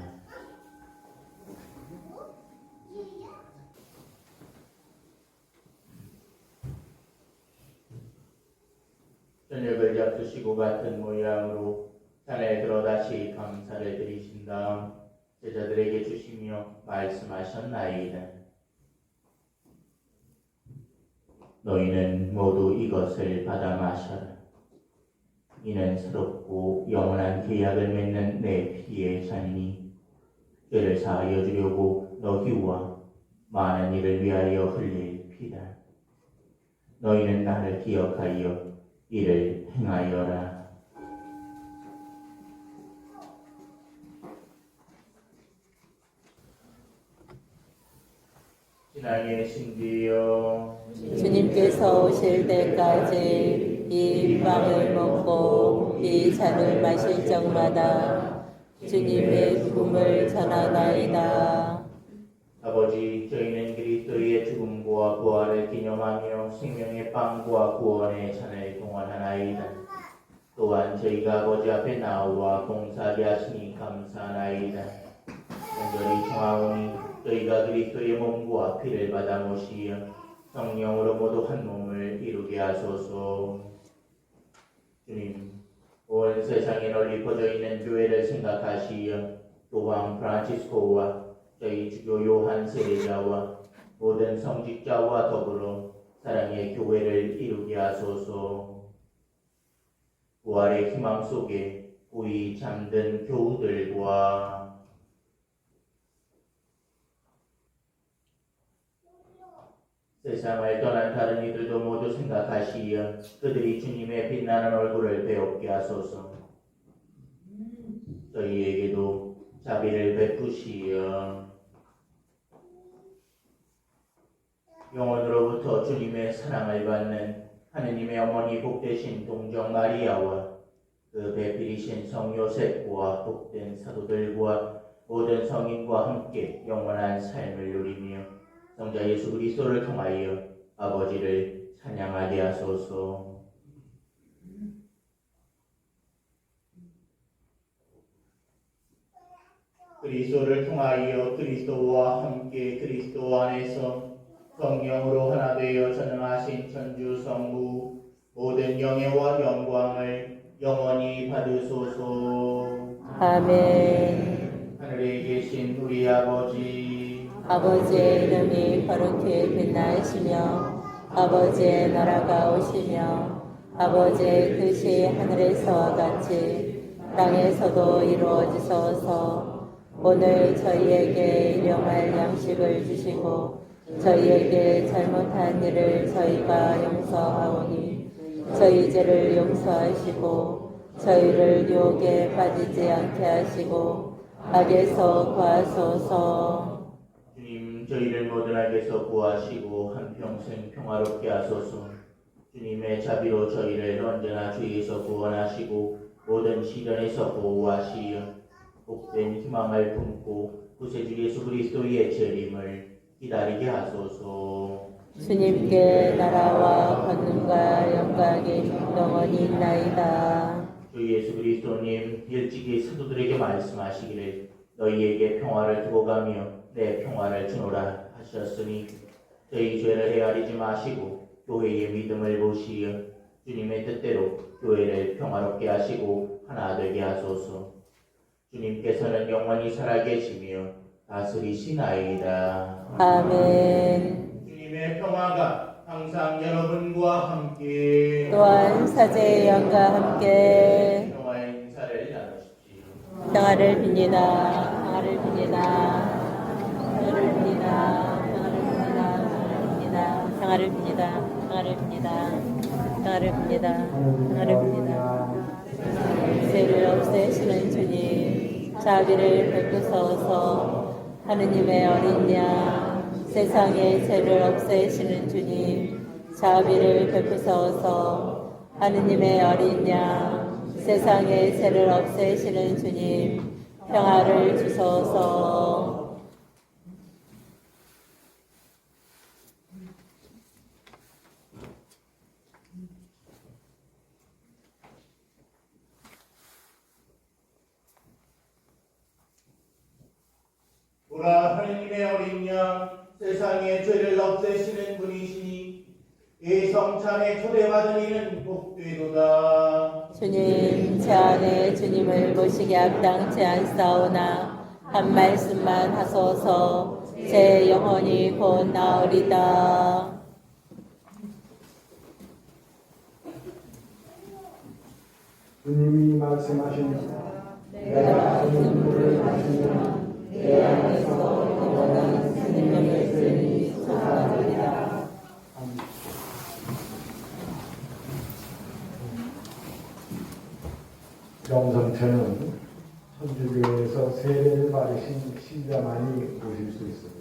저녁을 잡수시고 같은 모양으로 잔에 들어 다시 감사를 드리신 다음 제자들에게 주시며 말씀하셨나이다. 너희는 모두 이것을 받아 마셔라. 이는 새롭고 영원한 계약을 맺는 내 피의 잔이니 죄를 사하여 주려고 너희와 많은 이를 위하여 흘릴 피다. 너희는 나를 기억하여 이를 행하여라. 신앙의 신비여, 주님께서 오실 때까지 이 빵을 먹고 이 잔을 마실 적마다 주님의 죽음을 전하나이다. 아버지, 저희는 그리스도의 죽음과 부활을 기념하며 생명의 빵과 구원의 잔을 동원하나이다. 또한 저희가 아버지 앞에 나와 봉사하게 하시니 감사하나이다. 간절히 청하오니 저희가 그리스도의 몸과 피를 받아 모시어 성령으로 모두 한 몸을 이루게 하소서. 주님, 온 세상에 널리 퍼져 있는 교회를 생각하시어 교황 프란치스코와 저희 주교 요한 세례자와 모든 성직자와 더불어 사랑의 교회를 이루게 하소서. 부활의 희망 속에 우리 잠든 교우들과 세상을 떠난 다른 이들도 모두 생각하시어 그들이 주님의 빛나는 얼굴을 배웁게 하소서. 저희에게도 자비를 베푸시어 영원으로부터 주님의 사랑을 받는 하느님의 어머니 복되신 동정 마리아와 그 배필이신 성 요셉과 복된 사도들과 모든 성인과 함께 영원한 삶을 누리며 성자 예수 그리스도를 통하여 아버지를 찬양하게 하소서. 그리스도를 통하여 그리스도와 함께 그리스도 안에서 성령으로 하나 되어 전능하신 천주 성부 모든 영예와 영광을 영원히 받으소서. 아멘. 하늘에 계신 우리 아버지, 아버지의 이름이 거룩히 빛나시며 아버지의 나라가 오시며 아버지의 뜻이 하늘에서와 같이 땅에서도 이루어지소서. 오늘 저희에게 일용할 양식을 주시고 저희에게 잘못한 일을 저희가 용서하오니 저희 죄를 용서하시고 저희를 유혹에 빠지지 않게 하시고 악에서 구하소서. 주님 저희를 모든 악에서 구하시고 한평생 평화롭게 하소서. 주님의 자비로 저희를 언제나 죄에서 구원하시고 모든 시련에서 보호하시어 복된 희망을 품고 구세주 예수 그리스도의 재림을 기다리게 하소서. 주님께 나라와 권능과 영광이 영원히 있나이다. 주 예수 그리스도님 일찍이 사도들에게 말씀하시기를 너희에게 평화를 두고 가며 내 평화를 주노라 하셨으니 저희 죄를 헤아리지 마시고 교회의 믿음을 보시어 주님의 뜻대로 교회를 평화롭게 하시고 하나 되게 하소서. 주님께서는 영원히 살아계시며 다스리시나이다. 아멘. 주님의 평화가 항상 여러분과 함께 또한 사제의 영과 함께 평화의 인사를 나누십시오. 평화를 빕니다. 평화를 빕니다. 평화를 빕니다. 평화를 빕니다. 평화를 빕니다. 평화를 빕니다. 평화를 빕니다. 평화를 빕니다. 죄를 없애시는 주님, 자비를 베푸소서. 하느님의 어린 양, 세상의 죄를 없애시는 주님, 자비를 베푸소서. 하느님의 어린 양, 세상의 죄를 없애시는 주님, 평화를 주소서. 보라 하느님의 어린 양 세상의 죄를 없애시는 분이시니 이 성찬에 초대받은 이는 복되도다. 주님, 제 안에 주님을 모시기 합당치 않사오나 한 말씀만 하소서. 제 영혼이 곧 나으리다. 주님이 말씀하십니다. 내가 눈물을 마시면 내 안에서 영원한 생명의 샘이 솟아나리라. 영성체는 천주교에서 세례를 받으신 신자만이 보실 수 있습니다.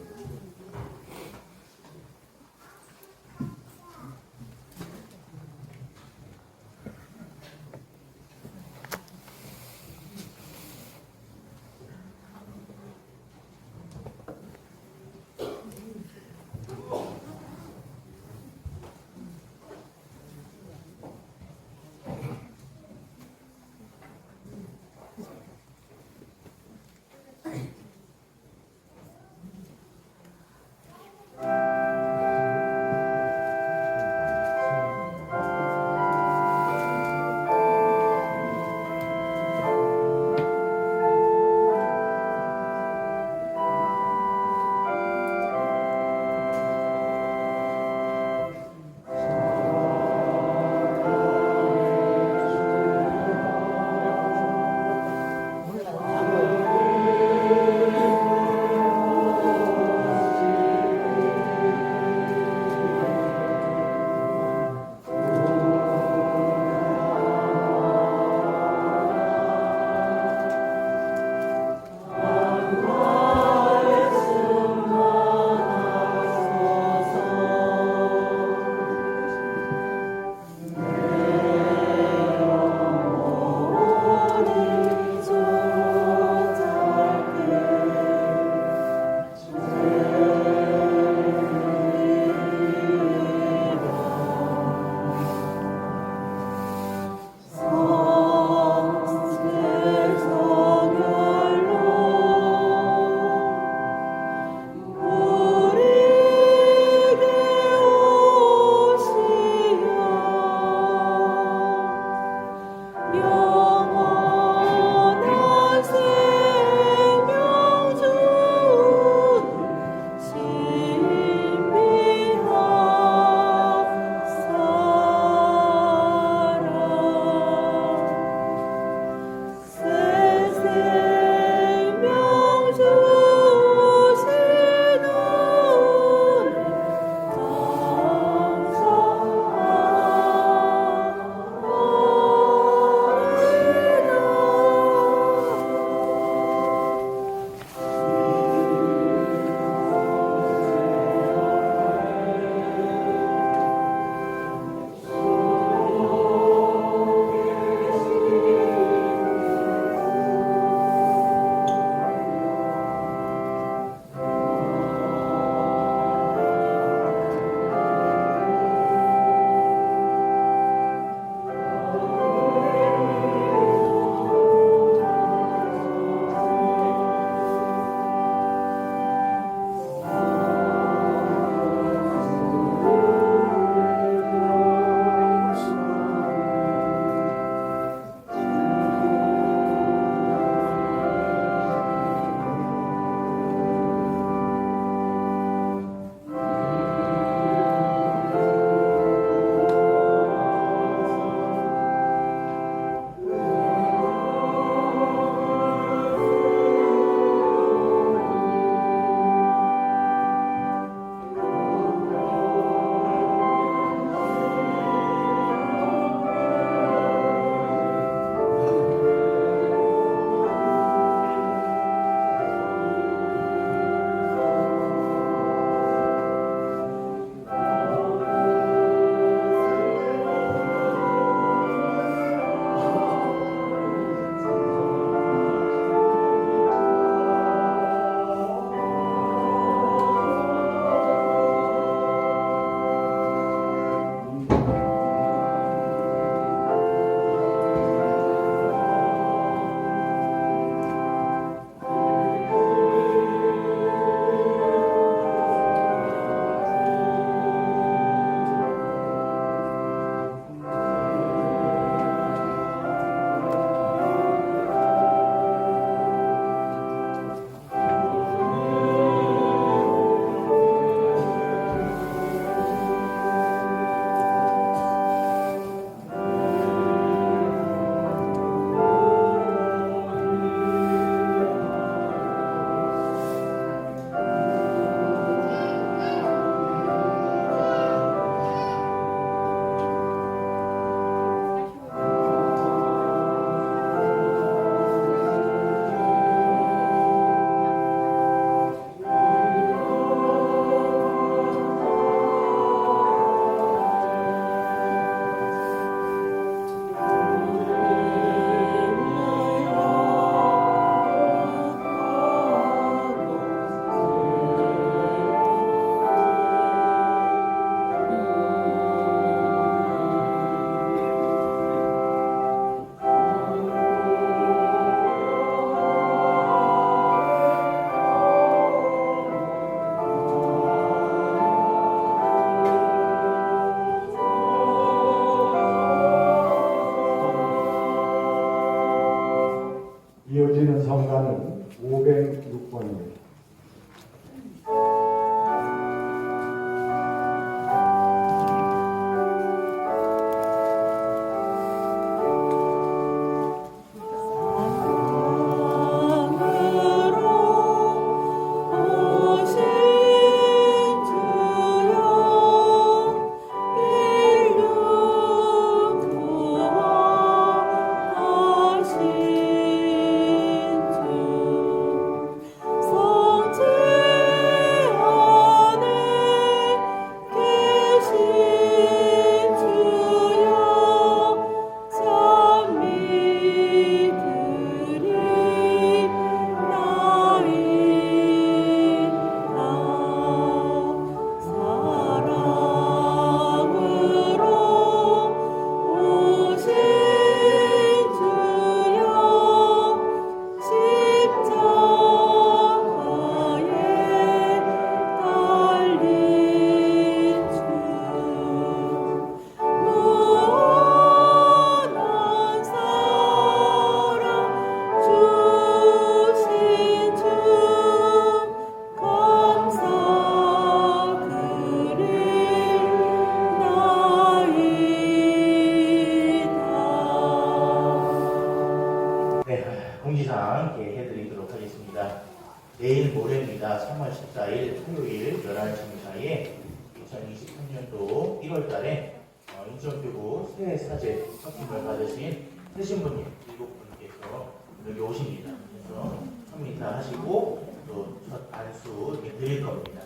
사제 선임을 받으신 세신부님 7분께서 여기 오십니다. 그래서 선민사 하시고 또 첫 안수 이렇게 드릴 겁니다.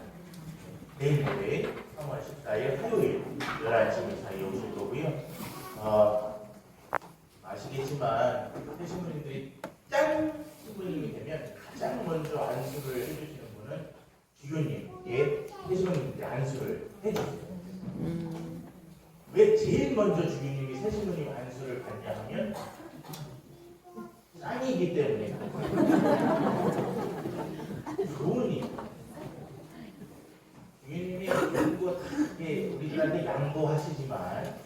내일 모레 3월 14일 화요일 11시 사이에 오실 거고요. 아시겠지만 세신부님들이 짠 신부님이 되면 가장 먼저 안수를 해주시는 분은 주교님께 세신부님들이 안수를 해주세요. 왜 제일 먼저 주교님이 세신부님 안수를 받냐 하면 짱이기 때문에 좋은 일. 주교님이 연구 다 우리들한테 양보하시지만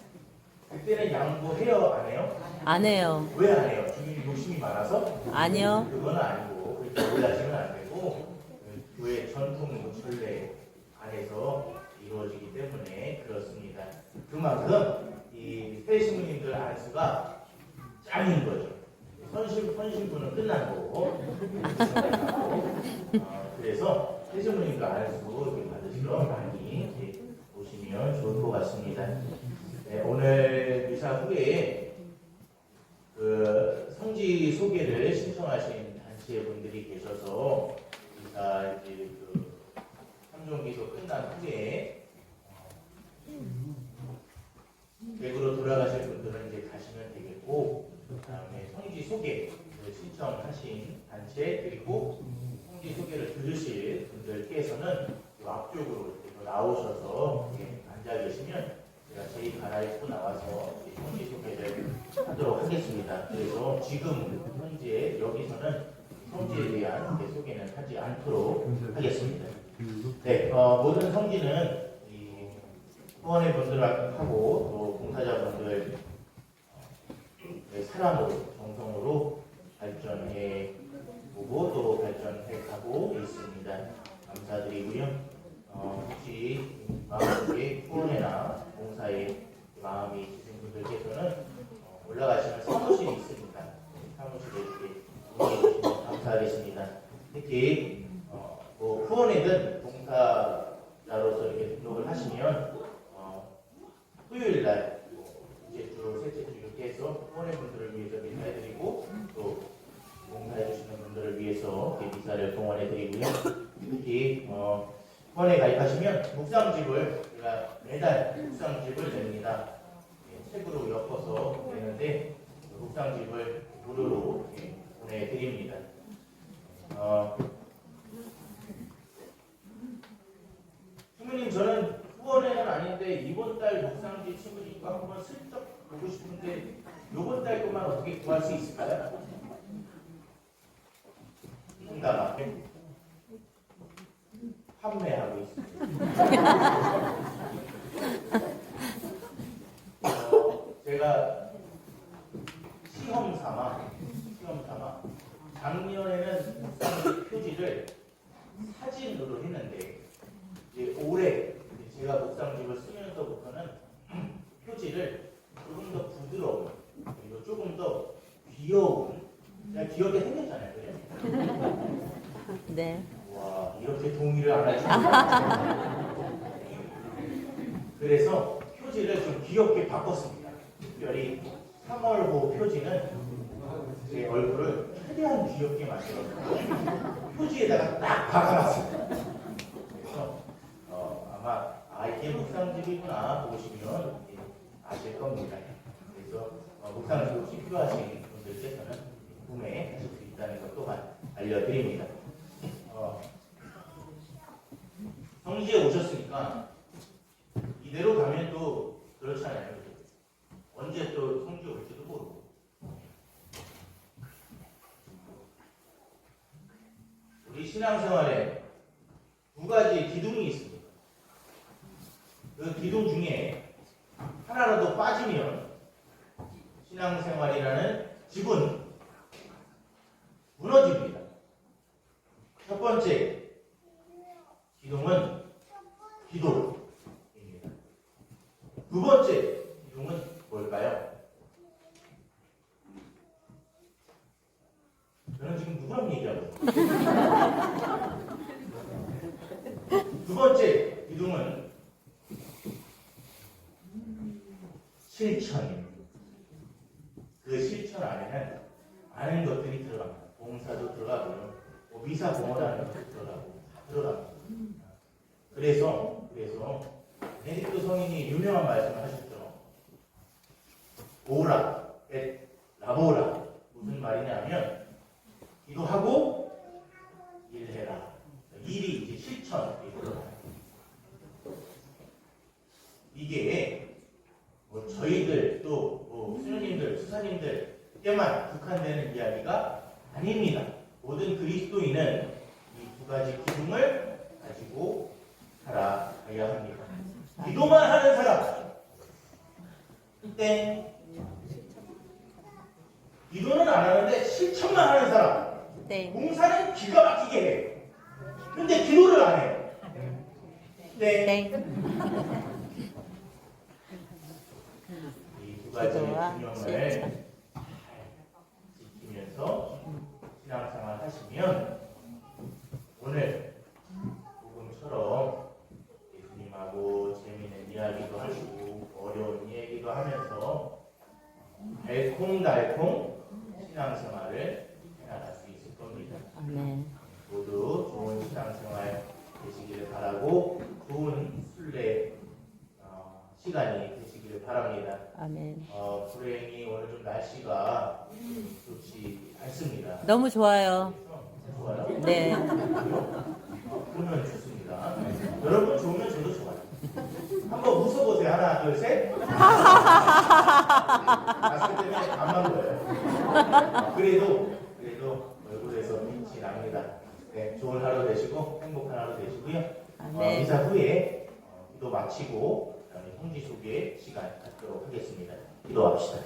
그때는 양보해요 안 해요? 안 해요. 왜 안 해요? 주교님 욕심이 많아서? 아니요. 그건 아니고 그렇게 놀라시면 안 되고 교회 전통 전례 안에서 이루어지기 때문에 그렇습니다. 그만큼 이 세신부님들 안수가 짱인 거죠. 선신부는 끝난 거고 그래서 세신부님들 안수 이렇게 받으시러 많이 이렇게 오시면 좋을 것 같습니다. 네, 오늘 미사 후에 그 성지 소개를 신청하신 단체 분들이 계셔서 미사 이제 그 삼종기도 끝난 후에 댁으로 돌아가실 분들은 이제 가시면 되겠고, 그다음에 성지 소개를 신청하신 단체 그리고 성지 소개를 들으실 분들께서는 이 앞쪽으로 이렇게 나오셔서 이렇게 앉아 계시면 제가 제일 갈아입고 나와서 성지 소개를 하도록 하겠습니다. 그래서 지금 현재 여기서는 성지에 대한 소개는 하지 않도록 하겠습니다. 네, 모든 성지는 이 후원의 분들하고 또 봉사자분들 사랑으로 정성으로 발전해 보고 또 발전해 가고 있습니다. 감사드리고요. 혹시 마음속에 후원회나 봉사에 마음이 있으신 분들께서는 올라가시면 사무실이 있습니다. 사무실에 이렇게 문의해 주시면 감사하겠습니다. 특히 뭐 후원회든 봉사자로서 이렇게 등록을 하시면 토요일 날 이제 주 셋째 주 이렇게 해서 후원회 분들을 위해서 미사해드리고 또 봉사해 주시는 분들을 위해서 미사를 동원해 드리고요. 특히 후원에 가입하시면 묵상집을 제가 매달 묵상집을 냅니다. 책으로 엮어서 내는데 묵상집을 무료로 보내드립니다. 신부님 저는 후원회는 아닌데 이번 달 묵상집 신부님과 한번 슬쩍 보고 싶은데 이번 달 것만 어떻게 구할 수 있을까요? 응답 판매하고 있습니다. 제가 시험 삼아 작년에는 묵상집 표지를 사진으로 했는데 이제 올해 제가 묵상집을 쓰면서부터는 표지를 조금 더 부드러운 그리고 조금 더 귀여운 제가 귀엽게 생겼잖아요. 그래요? 네. 와 이렇게 동의를 안 하시는 그래서 표지를 좀 귀엽게 바꿨습니다. 특별히 3월호 표지는 제 얼굴을 최대한 귀엽게 만들었고 표지에다가 딱 박아놨습니다. 그래서 아마 이게 묵상집이구나 보시면 아실 겁니다. 그래서 묵상집 혹시 필요하신 분들께서는 구매하실 수 있다는 것 또한 알려드립니다. 성지에 오셨으니까 이대로 가면 또 그렇잖아요. 언제 또 성지에 올지도 모르고. 우리 신앙생활에 두 가지 기둥이 있습니다. 그 기둥 중에 하나라도 빠지면 신앙생활이라는 집은 무너집니다. 첫 번째 기둥은 기도입니다. 두 번째 기둥은 뭘까요? 저는 지금 누구랑 얘기하고 있어요? 두 번째 기둥은 실천입니다. 그래서 베네딕토 성인이 유명한 말씀을 하셨죠. 오라 et 라보라. 무슨 말이냐면 기도하고 일해라. 일이 이제 실천이 들어가요. 이게 뭐 저희들 또 뭐 수녀님들, 수사님들께만 국한되는 이야기가 아닙니다. 모든 그리스도인은 이 두 가지 기둥을 가지고 살아가야 합니다. 기도만 하는 사람, 땡. 기도는 안 하는데 실천만 하는 사람, 네. 봉사는 기가 막히게 해. 근데 기도를 안 해. 네. 네. 이 두 가지의 기도와 균형을 실천. 지키면서 신앙생활 하시면 오늘 복음처럼 예수님하고 재미있는 이야기도 하시고 어려운 얘기도 하면서 달콩달콩 신앙생활을 해나갈 수 있을 겁니다. 아멘. 모두 좋은 신앙생활 되시기를 바라고 좋은 순례 시간이 되시기를 바랍니다. 아멘. 불행히 오늘 좀 날씨가 좋지 않습니다. 너무 좋아요. 좋아요? 네. 그러면 좋습니다. 여러분 좋으면 저도 좋아요. 한번 웃어보세요. 하나, 둘, 셋. 마스크 때문에 안만 보여요. 그래도 얼굴에서 빛이 납니다. 네, 좋은 하루 되시고 행복한 하루 되시고요. 아멘. 미사 후에 기도 마치고 그다음에 성지 소개 시간 갖도록 하겠습니다. 기도합시다.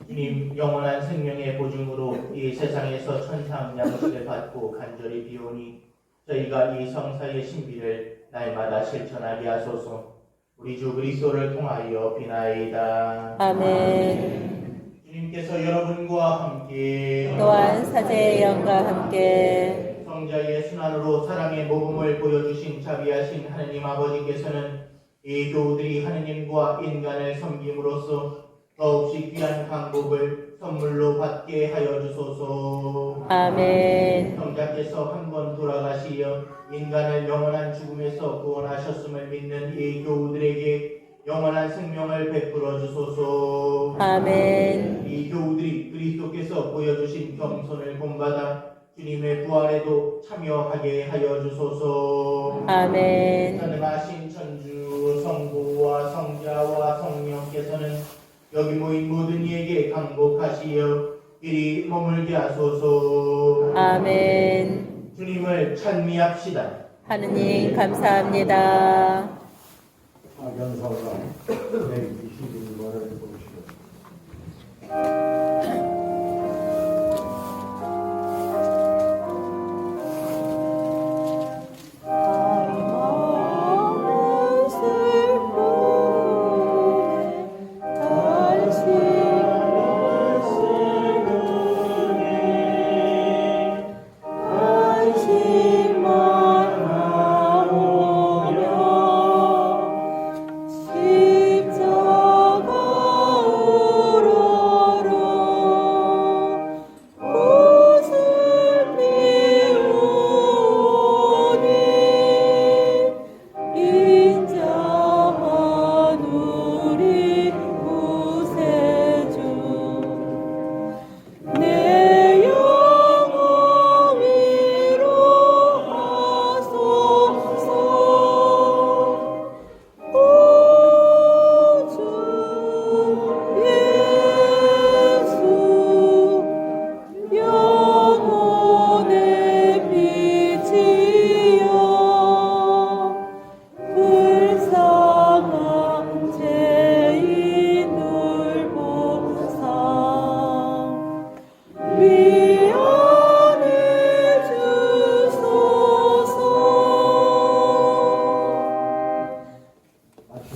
주님, 영원한 생명의 보증으로 이 세상에서 천상 양식을 받고 간절히 비오니 저희가 이 성사의 신비를 날마다 실천하게 하소서. 우리 주 그리스도를 통하여 비나이다. 아멘. 주님께서 여러분과 함께 또한 사제의 영과 함께 성자의 순환으로 사랑의 모범을 보여주신 자비하신 하느님 아버지께서는 이 교우들이 하느님과 인간을 섬김으로써 더없이 귀한 강복을 선물로 받게 하여 주소서. 아멘. 성자께서 한 번 돌아가시어 인간을 영원한 죽음에서 구원하셨음을 믿는 이 교우들에게 영원한 생명을 베풀어 주소서. 아멘. 이 교우들이 그리스도께서 보여주신 겸손을 본받아 주님의 부활에도 참여하게 하여 주소서. 아멘. 전능하신 천주 성부와 성자와 성령께서는 여기 모인 모든 이에게 강복하시어 이리 머물게 하소서. 아멘. 주님을 찬미합시다. 하느님 감사합니다. 사견서가 121번을 보시고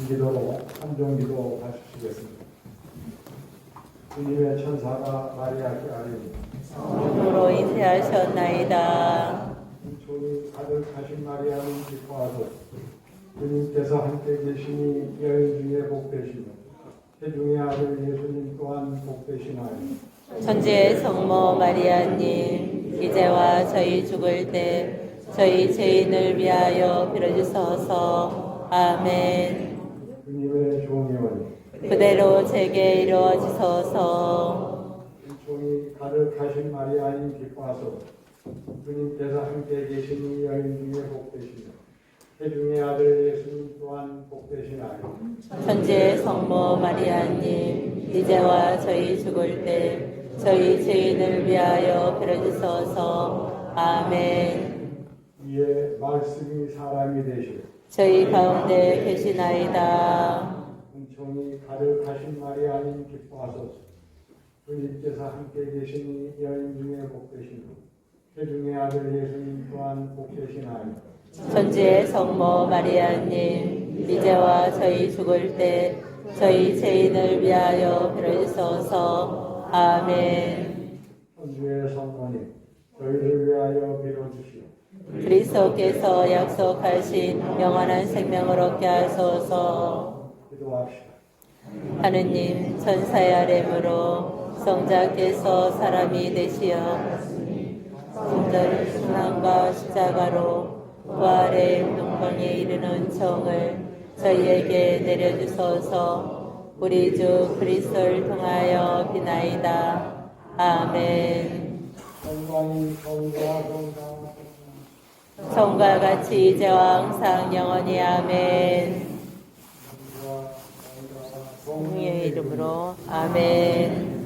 기도로 한종기도 하시겠습니다. 주님의 천사가 마리아께 아뢰니 성령으로 잉태하셨나이다. 종이 가득하신 마리아는 기뻐하소서. 주님께서 함께 계시니 여인 중에 복되시며 태중의 아들 예수님 또한 복되시나이다. 천주의 성모 마리아님, 이제와 저희 죽을 때 저희 죄인을 위하여 빌어주소서. 아멘. 주님의 종이오니 그대로 제게 이루어지소서. 종이 가득하신 마리아님 기뻐하소서. 주님께서 함께 계시니 여인 중에 복되시며 태중의 아들 예수님 또한 복되시나요. 천주의 성모 마리아님, 이제와 저희 죽을 때 저희 죄인을 위하여 빌어주소서. 아멘. 이에 말씀이 사람이 되시고 저희 가운데 계시나이다. 은총이 가득하신 마리아님 기뻐하소서. 주님께서 함께 계시니 여인 중에 복되시며 태중의 아들 예수님 또한 복되시나요. 천주의 성모 마리아님, 이제와 저희 죽을 때 저희 죄인을 위하여 빌어주소서. 아멘. 천주의 성모님 저희를 위하여 빌어주시오. 그리스도께서 약속하신 영원한 생명을 얻게 하소서. 기도합시다. 하느님, 천사의 아뢰므로 성자께서 사람이 되시어 성자를 순환과 십자가로 부활의 영광에 이르는 정을 저희에게 내려주소서. 우리 주 그리스도를 통하여 비나이다. 아멘. 성광이 성과 성과 성과 같이 이제와 항상 영원히 아멘. 성과 성령의 이름으로 아멘.